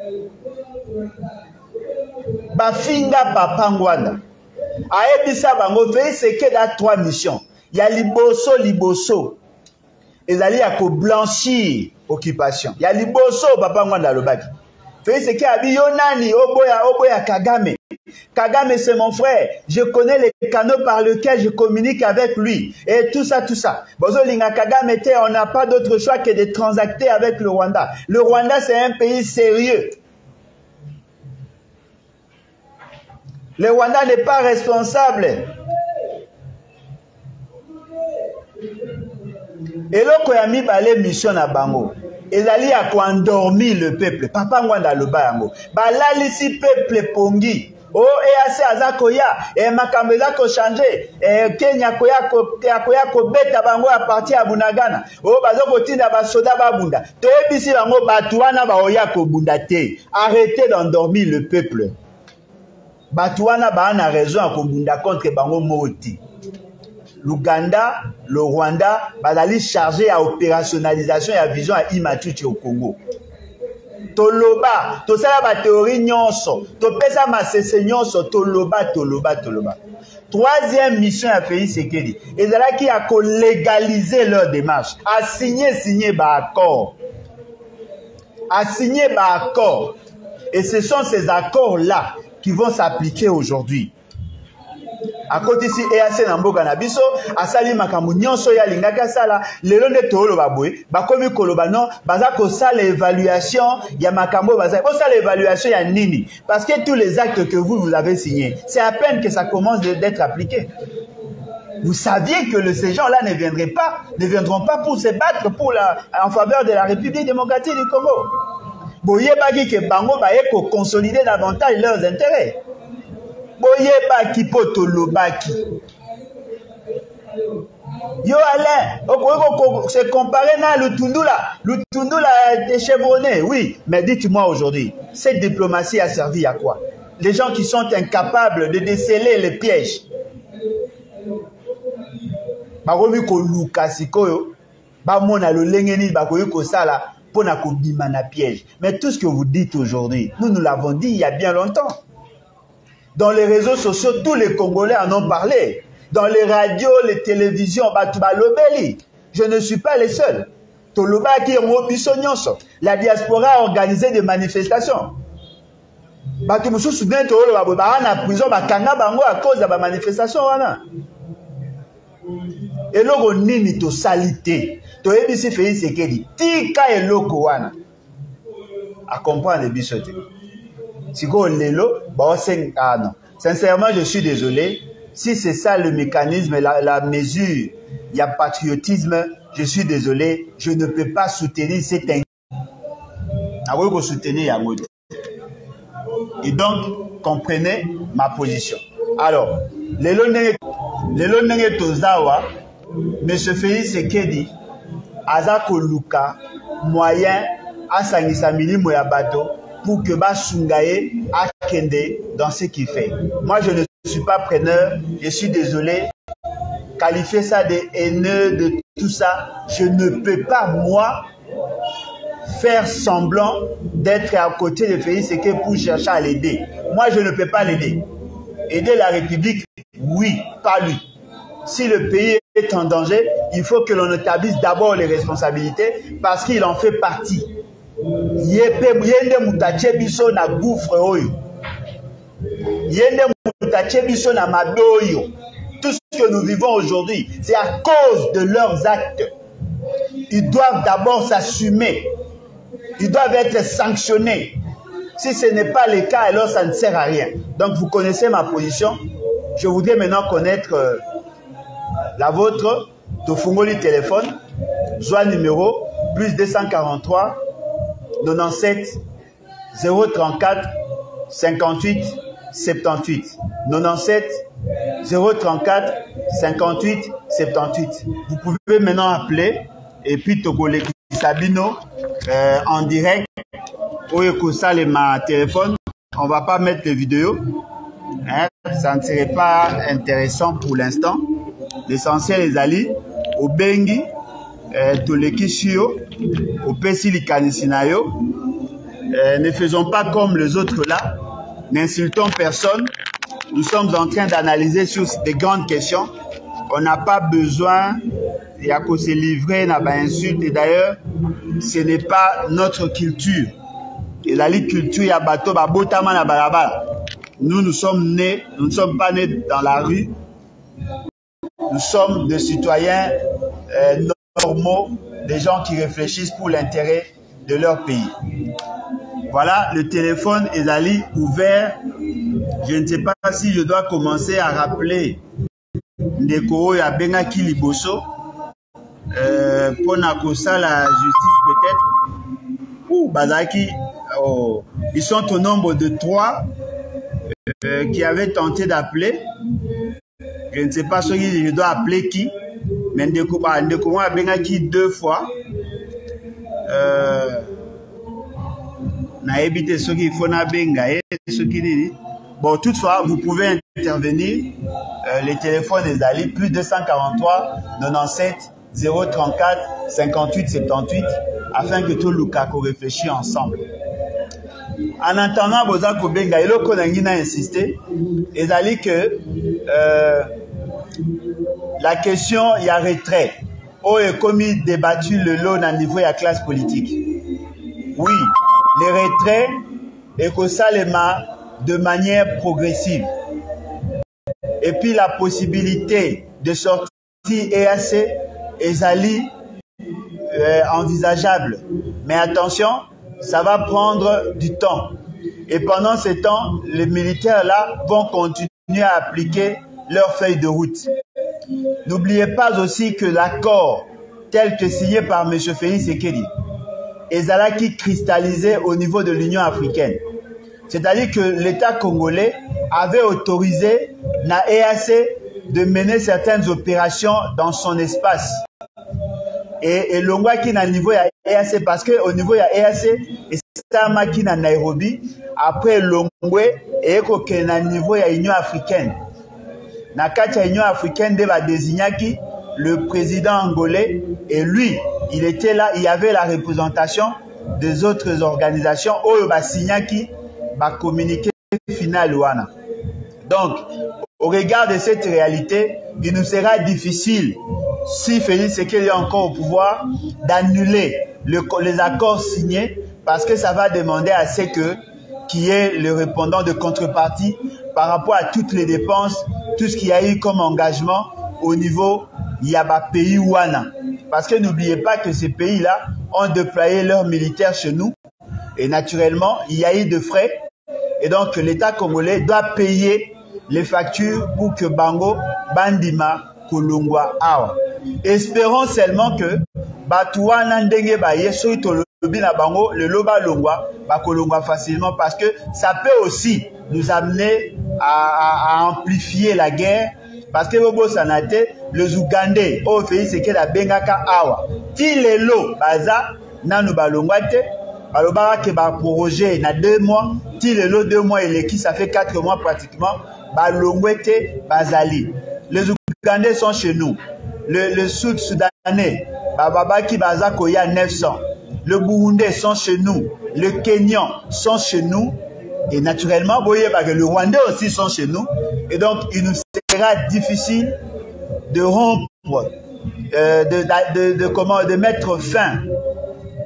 S1: Bafinga papa ngwanda. Aebisa bango Félix Tshisekedi a 3 missions. Ya liboso. Ezali yako blanchir occupation. Ya liboso papa ngwanda lobaki. Félix Tshisekedi abi yo nani oboya Kagame. Kagame c'est mon frère, je connais les canaux par lesquels je communique avec lui et tout ça. Bozolinga Kagame était, on n'a pas d'autre choix que de transacter avec le Rwanda. Le Rwanda c'est un pays sérieux. Le Rwanda n'est pas responsable. Et loko ya mibale mission na bango. Ezali ya ko endormir le peuple. Papa ngwanda loba yango. Balalisi peuple pongi. Oh, EAC azakoya, makambo ezako changer, Kenya koya ko beta bango a partir ya Bunagana. Oh, bazoko tinda ba soda ba bunda. Toyebisi bango batu wana ba oya ko bunda te. Arrêtez d'endormir le peuple. Batu wana ba na raison à ko bunda contre bango moti. L'Ouganda, le Rwanda, bazali chargé à opérationnalisation et à vision à Imatuchi au Congo. Toloba, tosala ba théorie nyonso, topesa masese nyonso, toloba. Troisième mission à Félix Tshisekedi, ezalaki ya ko légaliser leur démarche, à signer ba accord. Et ce sont ces accords-là qui vont s'appliquer aujourd'hui. À côté si EAC na mboka na biso asali makambo nyonso ya lingaka sala lelo nde tolo baboye bakomi koloba non baza ko sala évaluation ya makambo baza ko sala évaluation ya nini parce que tous les actes que vous avez signés c'est à peine que ça commence d'être appliqué. Vous saviez que ces gens-là ne viendront pas pour se battre en faveur de la République démocratique du Congo. Boye bagi ke bango ba eko consolider davantage leurs intérêts. Boyeba ki poto lobaki. Yo Alain, se comparer na Lutundula est chevronné, oui, mais dites-moi aujourd'hui, cette diplomatie a servi à quoi? Les gens qui sont incapables de déceler les pièges. Baromi ko luka sikoyo, ba mona lo lengeni ba ko yuko sala pona ko bima na piège. Mais tout ce que vous dites aujourd'hui, nous l'avons dit il y a bien longtemps. Dans les réseaux sociaux, tous les Congolais en ont parlé. Dans les radios, les télévisions, je ne suis pas les seuls. La diaspora a organisé des manifestations. À cause de la manifestation. Et là, on est en salité. À comprendre les bisotés. Sincèrement, je suis désolé. Si c'est ça le mécanisme, la mesure, il y a patriotisme, je suis désolé, je ne peux pas soutenir cette et donc, comprenez ma position. Alors, les Lonenge Tozawa, M. Félix Sekedi, Azako Luka, moyen, Asangisamili Moyabato, pour que Basungaye akende dans ce qu'il fait. Moi, je ne suis pas preneur, je suis désolé. Qualifier ça de haineux, de tout ça, je ne peux pas, moi, faire semblant d'être à côté de Félix Sekedi pour chercher à l'aider. Moi, je ne peux pas l'aider. Aider la République, oui, pas lui. Si le pays est en danger, il faut que l'on établisse d'abord les responsabilités parce qu'il en fait partie. Yende mutache biso na gouffre oyo. Yende mutache biso na madoyo. Tout ce que nous vivons aujourd'hui, c'est à cause de leurs actes. Ils doivent d'abord s'assumer. Ils doivent être sanctionnés. Si ce n'est pas le cas, alors ça ne sert à rien. Donc vous connaissez ma position. Je voudrais maintenant connaître la vôtre. Tofungoli téléphone. Joie numéro plus 243 97 034 58 78 97 034 58 78. Vous pouvez maintenant appeler et puis Togolé Sabino en direct. Ça ma téléphone. On va pas mettre les vidéos. Hein? Ça ne serait pas intéressant pour l'instant. L'essentiel est Ali au Bengi. Ne faisons pas comme les autres là, n'insultons personne. Nous sommes en train d'analyser sur des grandes questions. On n'a pas besoin de se livrer à des insultes. Et d'ailleurs, ce n'est pas notre culture. Et la culture, il y a bateau, nous sommes nés, nous ne sommes pas nés dans la rue. Nous sommes des citoyens normaux, des gens qui réfléchissent pour l'intérêt de leur pays. Voilà, le téléphone est allé ouvert. Je ne sais pas si je dois commencer à rappeler Ndeko ya Bengaki Liboso pour la justice peut-être. Ou Bazaki, ils sont au nombre de 3 qui avaient tenté d'appeler. Je ne sais pas ce que je dois appeler qui. Mais Ndeko a Bengaki 2 fois. Bon, toutefois, vous pouvez intervenir. Les téléphones des alliés, plus 243 97 034 58 78, afin que tout le cas réfléchisse ensemble. En attendant, Bozako Benga, il a insisté, et dit que la question, il y a retrait. Oh, et comme il débattu le lot au niveau de la classe politique. Oui, les retraits, et que ça les de manière progressive. Et puis la possibilité de sortir EAC et Zali envisageable. Mais attention, ça va prendre du temps. Et pendant ce temps, les militaires là vont continuer à appliquer leur feuille de route. N'oubliez pas aussi que l'accord tel que signé par M. Félix Sekedi est qui cristallisé au niveau de l'Union africaine. C'est-à-dire que l'État congolais avait autorisé la EAC de mener certaines opérations dans son espace. Et l'ongwa qui n'a niveau ya EAC, parce qu'au niveau ya EAC, et c'est un qui na Nairobi, après l'ongwe, et qu'il na niveau ya Union africaine. Na kati ya Union africaine de la désignaki, le président angolais, et lui, il était là, il y avait la représentation des autres organisations, où il signé qui va communiquer final. Donc, au regard de cette réalité, il nous sera difficile, si Félix Tshisekedi est encore au pouvoir, d'annuler les accords signés, parce que ça va demander à ce que qui est le répondant de contrepartie par rapport à toutes les dépenses, tout ce qu'il y a eu comme engagement au niveau Yaba pays Ouana. Parce que n'oubliez pas que ces pays-là ont déployé leurs militaires chez nous et naturellement, il y a eu de frais et donc l'État congolais doit payer les factures pour que Bango, Bandima, Kolongwa, Awa. Espérons seulement que Batouana Ndenge Baye, Bango, le loba longwa, bakolongwa facilement parce que ça peut aussi nous amener à amplifier la guerre parce que Bobo Sanate, les Ougandais, au pays c'est que la Bengaka Awa. Ti lelo baza nanu balongwate, balobara ke ba projet na 2 mois, ti lelo 2 mois et l'équipe ça fait 4 mois pratiquement, balongwete bazali. Les Ougandais sont chez nous. Le Sud-Soudanais, Babaki Baza Koya 900. Le Burundais sont chez nous, le Kenyan sont chez nous, et naturellement, le Rwandais aussi sont chez nous, et donc il nous sera difficile de rompre, de mettre fin,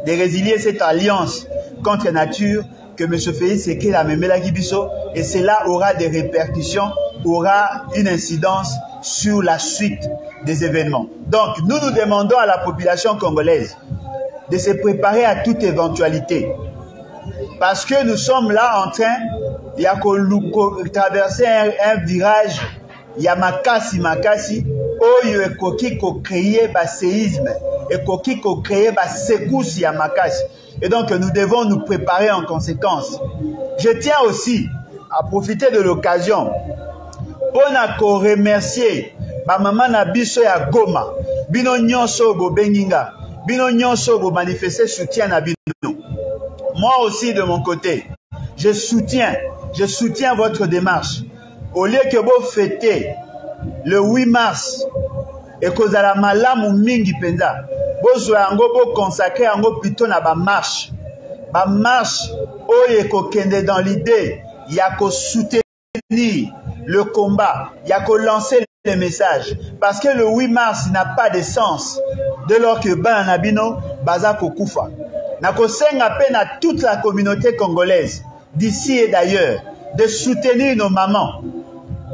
S1: de résilier cette alliance contre nature que M. Félix Tshisekedi a memé la Gibiso, et cela aura des répercussions, aura une incidence sur la suite des événements. Donc, nous demandons à la population congolaise de se préparer à toute éventualité. Parce que nous sommes là en train de traverser un virage, il y a makasi, où il y a créé un séisme, et qui a créé un secousse, il y a makasi. Et donc nous devons nous préparer en conséquence. Je tiens aussi à profiter de l'occasion pour remercier ma maman Nabiso ya Goma, bino nyonso go benginga. Bino nyonso go manifester soutien à Bino. Moi aussi de mon côté, je soutiens votre démarche. Au lieu que vous fêtez le 8 mars et que vous avez malamu mingi penza, vous avez consacré plutôt na ba marche. Ba marche oye ko kende dans l'idée, il y a que soutenir le combat, il y a que lancer le message. Parce que le 8 mars n'a pas de sens de lors que Banabino Baza Kokufa. Nakosenga appelle à toute la communauté congolaise, d'ici et d'ailleurs, de soutenir nos mamans.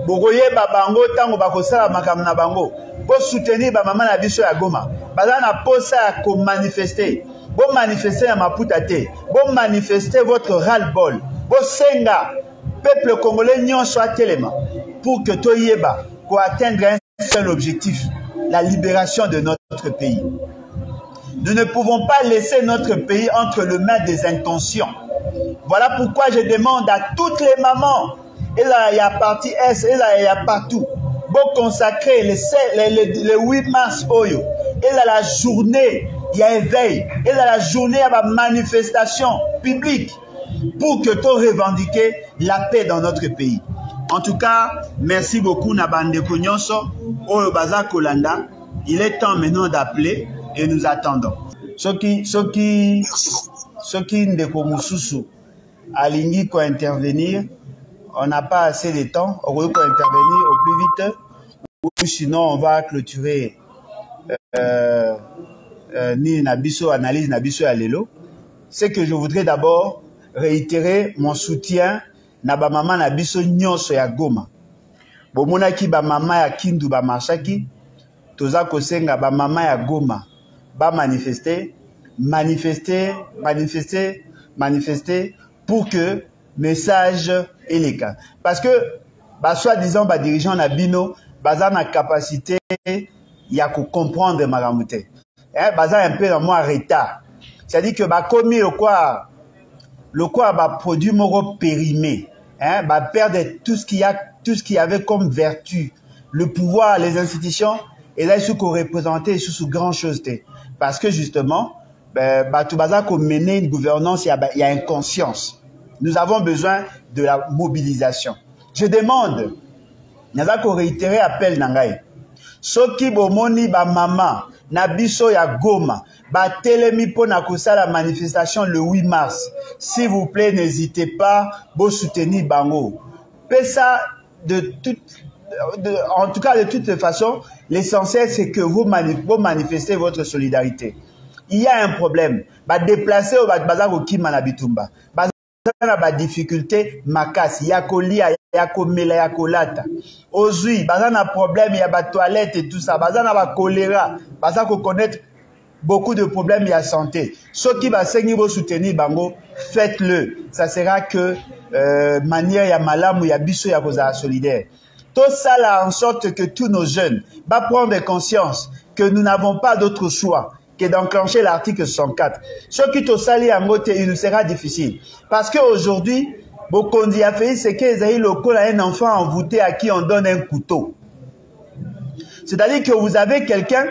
S1: Bogoye babango tango bakosala makamna bango. Bo soutenir ba maman na biso ya Goma. Baza na posa ya ko manifester. Bo manifester na Maputa te. Bo manifester votre ras-le-bol. Bo senga peuple congolais nyon soit tellement pour que toyeba pour atteindre un seul objectif, la libération de notre pays. Nous ne pouvons pas laisser notre pays entre les mains des inconscients. Voilà pourquoi je demande à toutes les mamans, et là il y a partie Est, et là il y a partout, pour consacrer le 8 mars Oyo, et là la journée, il y a éveil, et là la journée, il y a une manifestation publique pour que tout revendiquer la paix dans notre pays. En tout cas, merci beaucoup Nabande Konyonso, Oyo Baza Kolanda. Il est temps maintenant d'appeler et nous attendons. Ce qui Ndeko Moussousou aligné pour intervenir, on n'a pas assez de temps, on veut intervenir au plus vite, ou sinon on va clôturer ni Nabiso analyse Nabiso Alelo. C'est que je voudrais d'abord réitérer mon soutien na ba mama na biso nyonso ya Goma. Bomona ki ba mama ya Kindu ba Mashaki, toza kosenga ba mama ya Goma ba manifester pour que message éleka. Parce que ba soi-disant ba dirigeant na bino baza na capacité ya ko comprendre maramute. Baza un peu dans moi retard. C'est-à-dire que ba commis le quoi ba produit moro périmé. Bah perdre tout ce qu'il y avait comme vertu, le pouvoir, les institutions, et là, il faut qu'on représente sous grand chose. Parce que justement, tout baza qu'on mener une gouvernance, il y a une conscience. Nous avons besoin de la mobilisation. Je demande, nous avons réitéré appel Nangaï. soki bomoni ba mama na biso ya Goma ba telemi po na kusala manifestation le 8 mars. S'il vous plaît, n'hésitez pas à soutenir bango. Ça en tout cas de toute façon, l'essentiel c'est que vous manifestez votre solidarité. Il y a un problème. Ba déplacer au bazar kima na bitumba. Bazana ba difficulté makasi ya kolia ya komela ya kolata. Ozui bazana problème ya ba toilette et tout ça. Bazana ba choléra. Bazana ko connaître beaucoup de problèmes de santé. Ceux qui va soutenir bango, faites-le. Ça sera que manière ya malamu ya biso ya koza solidaire. Tout ça là en sorte que tous nos jeunes va prendre conscience que nous n'avons pas d'autre choix que d'enclencher l'article 64. Ce qui te sali en côté, il nous sera difficile. Parce qu'aujourd'hui, Bokondi a fait ce que Loko a un enfant envoûté à qui on donne un couteau. C'est-à-dire que vous avez quelqu'un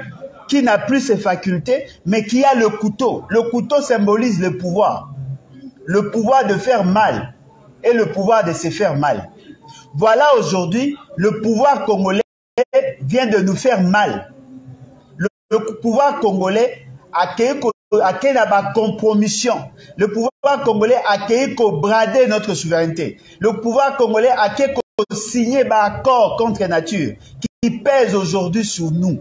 S1: qui n'a plus ses facultés, mais qui a le couteau. Le couteau symbolise le pouvoir. Le pouvoir de faire mal et le pouvoir de se faire mal. Voilà aujourd'hui, le pouvoir congolais vient de nous faire mal. Le pouvoir congolais a créé la compromission. Le pouvoir congolais a créé qu'on brader notre souveraineté. Le pouvoir congolais a créé qu'on signer un accord contre nature qui pèse aujourd'hui sur nous.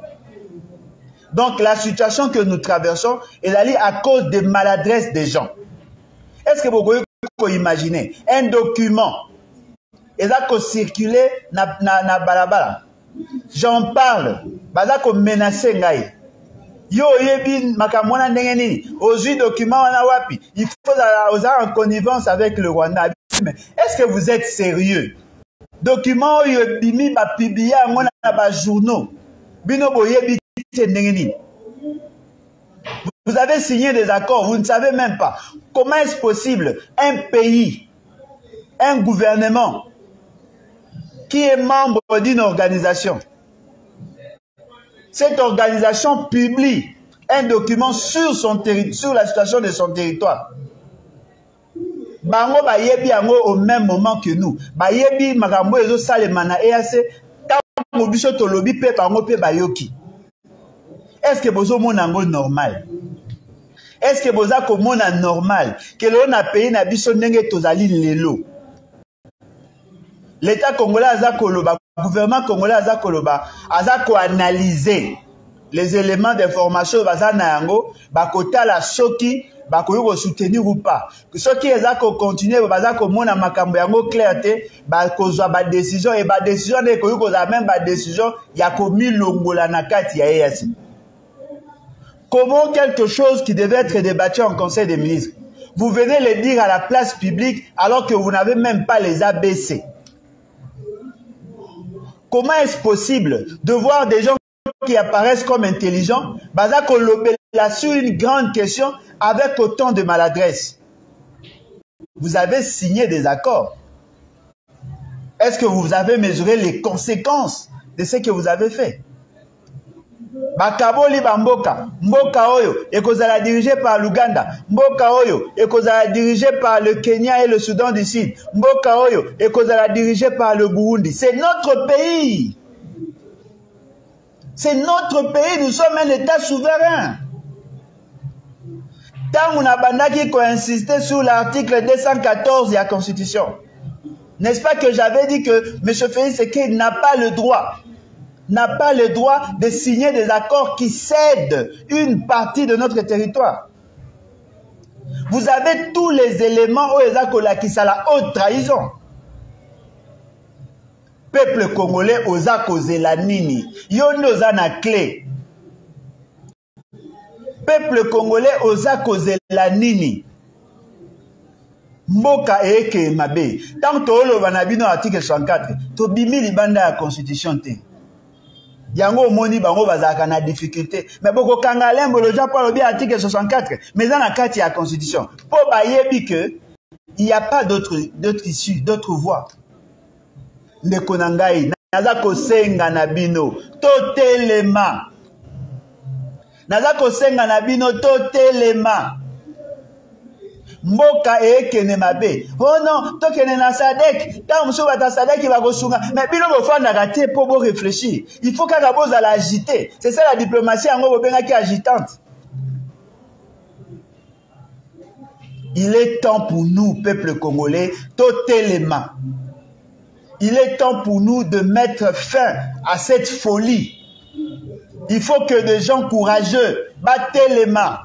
S1: Donc la situation que nous traversons est allée à cause des maladresses des gens. Est-ce que vous pouvez imaginer un document et ça qu'on circulait na balabala? J'en parle. Baza ko menacer ngai. Yo yebi makamona ndenge nini? Aujourd'hui document wana wapi? Il faut en connivence avec le Rwanda. Mais est-ce que vous êtes sérieux? Document yo bimi ba publier ngona ba journaux. Bino boyebi ndenge nini? Vous avez signé des accords, vous ne savez même pas. Comment est-ce possible un pays, un gouvernement qui est membre d'une organisation, cette organisation publie un document sur la situation de son territoire. Bango ba yebi yango au même moment que nous. Ba yebi makambo ezo salemana EAC tango biso tolobi pe bango pe bayoki. Est-ce que bozo monango normal? Est-ce que boza komona normal que l'on a payé na biso ndenge tozali lelo? L'État congolais a koloba, le gouvernement congolais a koloba, a analyser les éléments d'information bazana yango, bakota la soki, bakoyo soutenir ou pas. Soki eza ko continuer baza ko mona makambo yango clarté, bakozwa ba décision et ba décision ne koyo koza même ba décision ya komi longola na kati ya EAC. Comment quelque chose qui devait être débattu en Conseil des ministres, vous venez le dire à la place publique alors que vous n'avez même pas les ABC? Comment est-ce possible de voir des gens qui apparaissent comme intelligents, Bazako Lopela sur une grande question avec autant de maladresse? Vous avez signé des accords. Est-ce que vous avez mesuré les conséquences de ce que vous avez fait? Bakaboli Bamboka, Mboka Oyo, ekozala dirigé par l'Ouganda, Mboka Oyo, ekozala dirigé par le Kenya et le Soudan du Sud, Mboka Oyo, ekozala dirigé par le Burundi. C'est notre pays. C'est notre pays, nous sommes un État souverain. Tant on a bandaki qui a insisté sur l'article 214 de la Constitution. N'est-ce pas que j'avais dit que M. Félix Tshisekedi n'a pas le droit de signer des accords qui cèdent une partie de notre territoire. Vous avez tous les éléments où qui sont la haute trahison. Peuple congolais oza kozela nini? Yondo za na clé. Peuple congolais oza kozela nini? Mboka eke mabe. Tant to lo banabino article 64, to bimi libanda ya constitution te. Yango moni bango bazaka na difficulté. Mais boko kanga lembo le Japon lobi article 64, mais dans la carte ya constitution. Po ba yebi que il n'y a pas d'autre issue, d'autre voie. Ndeko nangai naza kosenga na bino totelema. Naza kosenga na bino totelema. mboka ekene mabe. Oh non, tokene na Sadek, ta mso bata Sadek va kosunga. Mais bino bofanda te pour vous réfléchir. Il faut kaka boza la agiter. C'est ça la diplomatie en gros benga qui agitante. Il est temps pour nous, peuple congolais, totalement. Il est temps pour nous de mettre fin à cette folie. Il faut que des gens courageux battent les mains.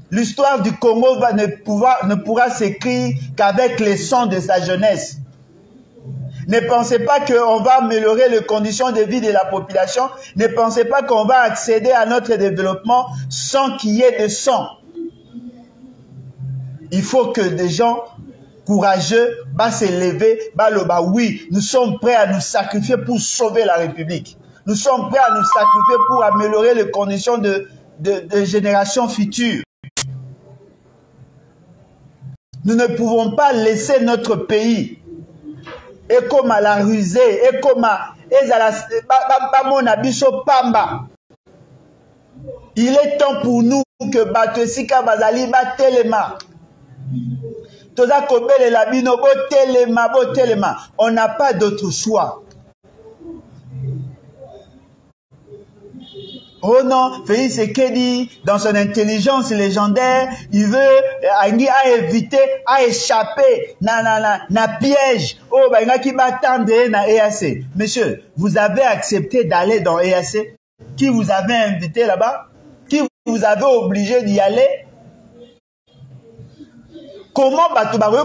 S1: L'histoire du Congo ne pourra s'écrire qu'avec les sons de sa jeunesse. Ne pensez pas qu'on va améliorer les conditions de vie de la population. Ne pensez pas qu'on va accéder à notre développement sans qu'il y ait de sang. Il faut que des gens courageux s'élever, oui, nous sommes prêts à nous sacrifier pour sauver la République. Nous sommes prêts à nous sacrifier pour améliorer les conditions de générations futures. Nous ne pouvons pas laisser notre pays et comme à la rusée, et comme à pamba. Il est temps pour nous que Batesika Bazali batelema. Toza kobele la bino botelema. On n'a pas d'autre choix. Oh non, Félix Sekedi, dans son intelligence légendaire, il veut éviter, à échapper na piège. Oh, bah, il y a qui m'attendait na EAC. Monsieur, vous avez accepté d'aller dans EAC? Qui vous avait invité là-bas? Qui vous avait obligé d'y aller? Comment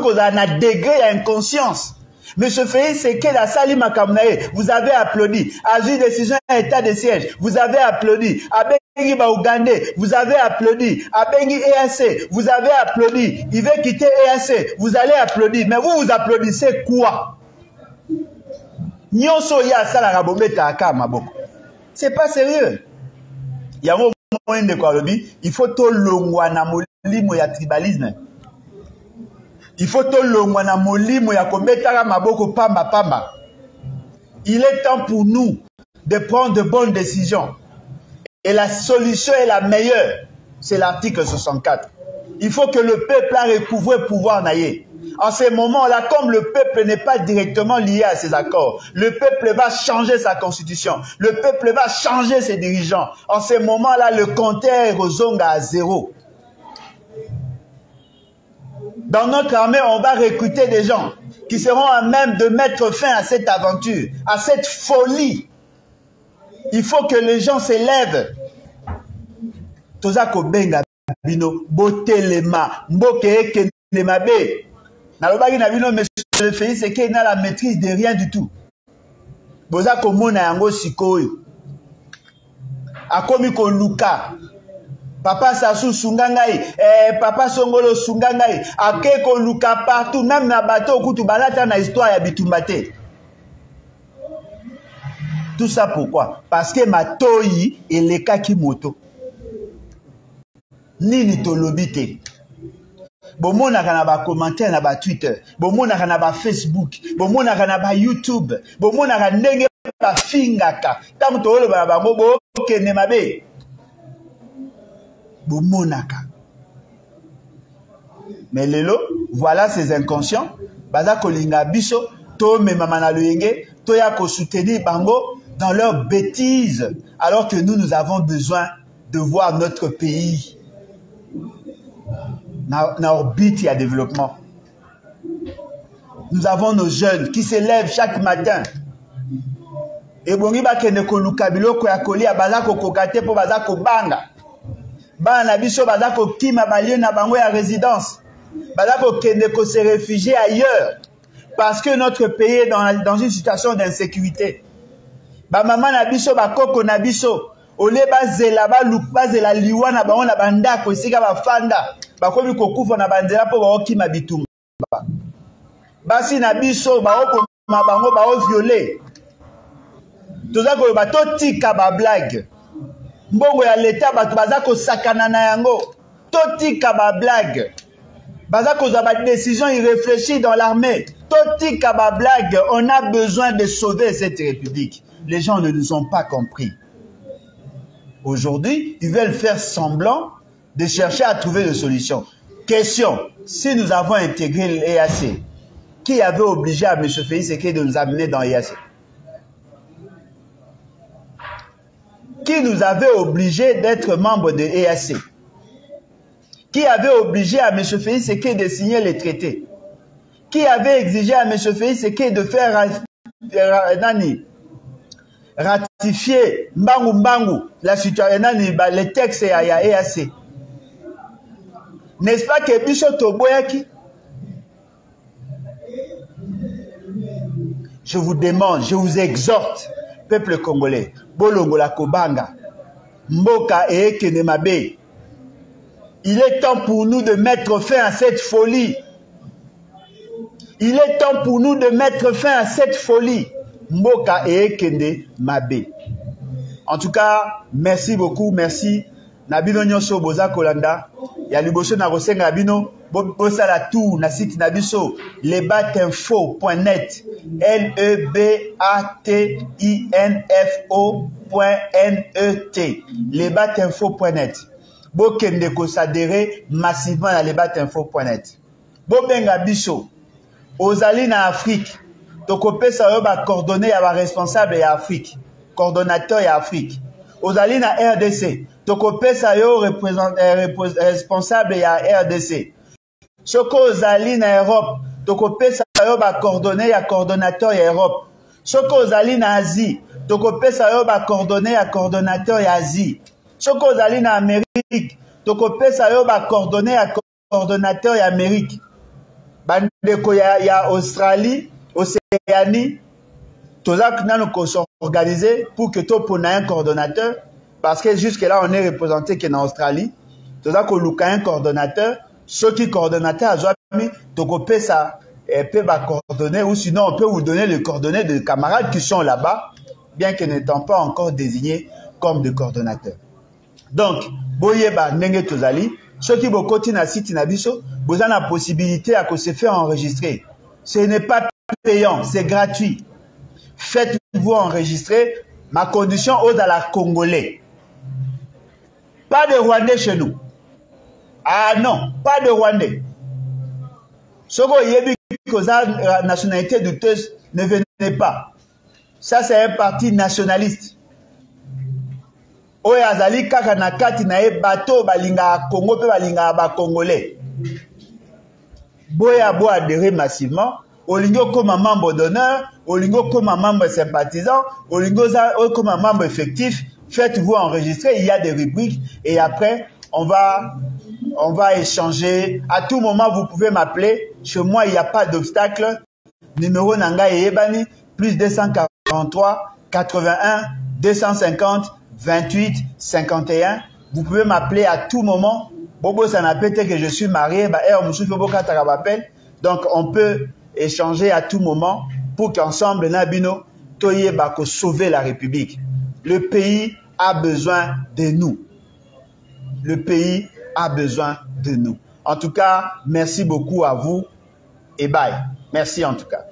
S1: vous avez un degré d'inconscience? Monsieur Félix Sekedi a sali makamnae, vous avez applaudi. Azu décision état de siège, vous avez applaudi. Abengi Baougandais, vous avez applaudi. Abengi EAC, vous avez applaudi. Il veut quitter EAC, vous allez applaudir. Mais vous applaudissez quoi? Nyonso ya sala rabometa aka maboko. C'est pas sérieux. Il y a un moment de quoi il faut to longwa na molimo ya tribalisme. Il faut to longwa na molimo ya kobetaka maboko pamba. Il est temps pour nous de prendre de bonnes décisions. Et la solution est la meilleure. C'est l'article 64. Il faut que le peuple a recouvré le pouvoir naïe. En ce moment-là, comme le peuple n'est pas directement lié à ces accords, le peuple va changer sa constitution. Le peuple va changer ses dirigeants. En ce moment-là, le compteur Rozonga à 0. Dans notre armée, on va recruter des gens qui seront à même de mettre fin à cette aventure, à cette folie. Il faut que les gens s'élèvent. Tozako benga bino botelema mboke kenemabe. Nalobaki na bino monsieur Félix Sekedi n'a la maîtrise de rien du tout. Bozako mona yango sikoyo. Akomi ko luka. Papa Sassou Sungangai, Papa Songolo Sungangai, Akeko Luka partout, même na bateau kutu balata na histoire ya bitumbate. Tout ça pourquoi? Parce que ma toyi et les kakimoto. Nini tolobite. Bomona kana ba commentaire na ba Twitter, bomona kana ba Facebook, bomona kana ba YouTube, bomona kana ndenge ba fingaka. Tant tolo ba bango bo kene mabe. Mais lelo, voilà ces inconscients. Baza kolinga biso, to me mamana loyenge, to ya ko soutenir bango dans leurs bêtises, alors que nous avons besoin de voir notre pays dans orbite à développement. Nous avons nos jeunes qui s'élèvent chaque matin. Et bongi ba kene ko lukabilo ko ya kolia baza ko kokate po baza ko banga. Bana biso bazako kima balio na bango ya résidence. Bazako kende ko se réfugier ailleurs parce que notre pays est dans une situation d'insécurité. Ba maman na biso ba koko na biso ole bazela ba lukbazela liwa na bango na bandako esika ba fanda bakomi kokufa na bandela po ba okima bitumba. Basi na biso ba oko mabango ba o violer. Tozako ba totika ba blague. Mbongo ya leta bato bazako sakana na yango. Totika ba blague. Bazako za ba décision irréfléchie dans l'armée. Totika ba blague. On a besoin de sauver cette république. Les gens ne nous ont pas compris. Aujourd'hui, ils veulent faire semblant de chercher à trouver des solutions. Question. Si nous avons intégré l'EAC, qui avait obligé à M. Félix Tshisekedi de nous amener dans l'EAC? Qui nous avait obligé d'être membre de l'EAC? Qui avait obligé à M. Félix Tshisekedi de signer les traités? Qui avait exigé à M. Félix Tshisekedi de faire ratifier Mbangu la situation, les textes à l'EAC? N'est-ce pas que Bicho Toboyaki? Je vous demande, je vous exhorte, peuple congolais, Bolongola Kobanga, Mboka et Kenemabe. Il est temps pour nous de mettre fin à cette folie. Il est temps pour nous de mettre fin à cette folie. Mboka et Kenemabe. En tout cas, merci beaucoup, merci. Nabino nyonso boza kolanda. Ya liboso na kosenga bino bosala tout na site nabiso lebatinfo.net lebatinfo.net lebatinfo.net. Bokende ko s'adhérer massivement à lebatinfo.net. Bobenga biso ozali na Afrique tokopesa yo ba coordonnées ya ba responsable ya Afrique, coordonnateur ya Afrique. Ozali na RDC tokopesa yo responsable ya RDC. Soko ozali na Europe tokopesa yo ba coordonnées ya coordonnateur ya Europe. Soko ozali na Asie tokopesa yo ba coordonnées ya coordonnateur ya Asie. Soko ozali na Amérique tokopesa yo ba coordonnées ya coordonnateur ya Amérique. Bandeko ya Australie, Océanie, tozak nano ko s'organiser pour que to pona un coordonnateur. Parce que jusque-là, on est représenté qu'en Australie. Tout ça, qu'on a un coordonnateur. Ceux qui coordonnateurs à Joami, donc on peut ça, peut coordonner, ou sinon on peut vous donner les coordonnées de camarades qui sont là-bas, bien que n'étant pas encore désignés comme des coordonnateurs. Donc, Boyeba Nenge Tozali, ceux qui vont continuer à site Nabiso, vous avez la possibilité à se faire enregistrer. Ce n'est pas payant, c'est gratuit. Faites-vous enregistrer. Ma condition aux à la Congolais. Pas de Rwandais chez nous. Ah non, pas de Rwandais. Ce que la nationalité douteuse ne venez pas. Ça, c'est un parti nationaliste. Oya Azali Kakanakati na bateau balinga Congo pe balinga ba Congolais. Boya bo adhérer massivement. Olingo comme un membre d'honneur, Olingo comme un membre sympathisant, Olingo comme un membre effectif. Faites-vous enregistrer, il y a des rubriques et après on va échanger. À tout moment vous pouvez m'appeler. Chez moi il n'y a pas d'obstacle. Numéro Nanga et Ebani plus 243 81 250 28 51. Vous pouvez m'appeler à tout moment. Bobo ça n'a pas été que je suis marié. Donc on peut échanger à tout moment pour qu'ensemble Nabino Toye Bako sauver la République. Le pays a besoin de nous. Le pays a besoin de nous. En tout cas, merci beaucoup à vous et bye. Merci en tout cas.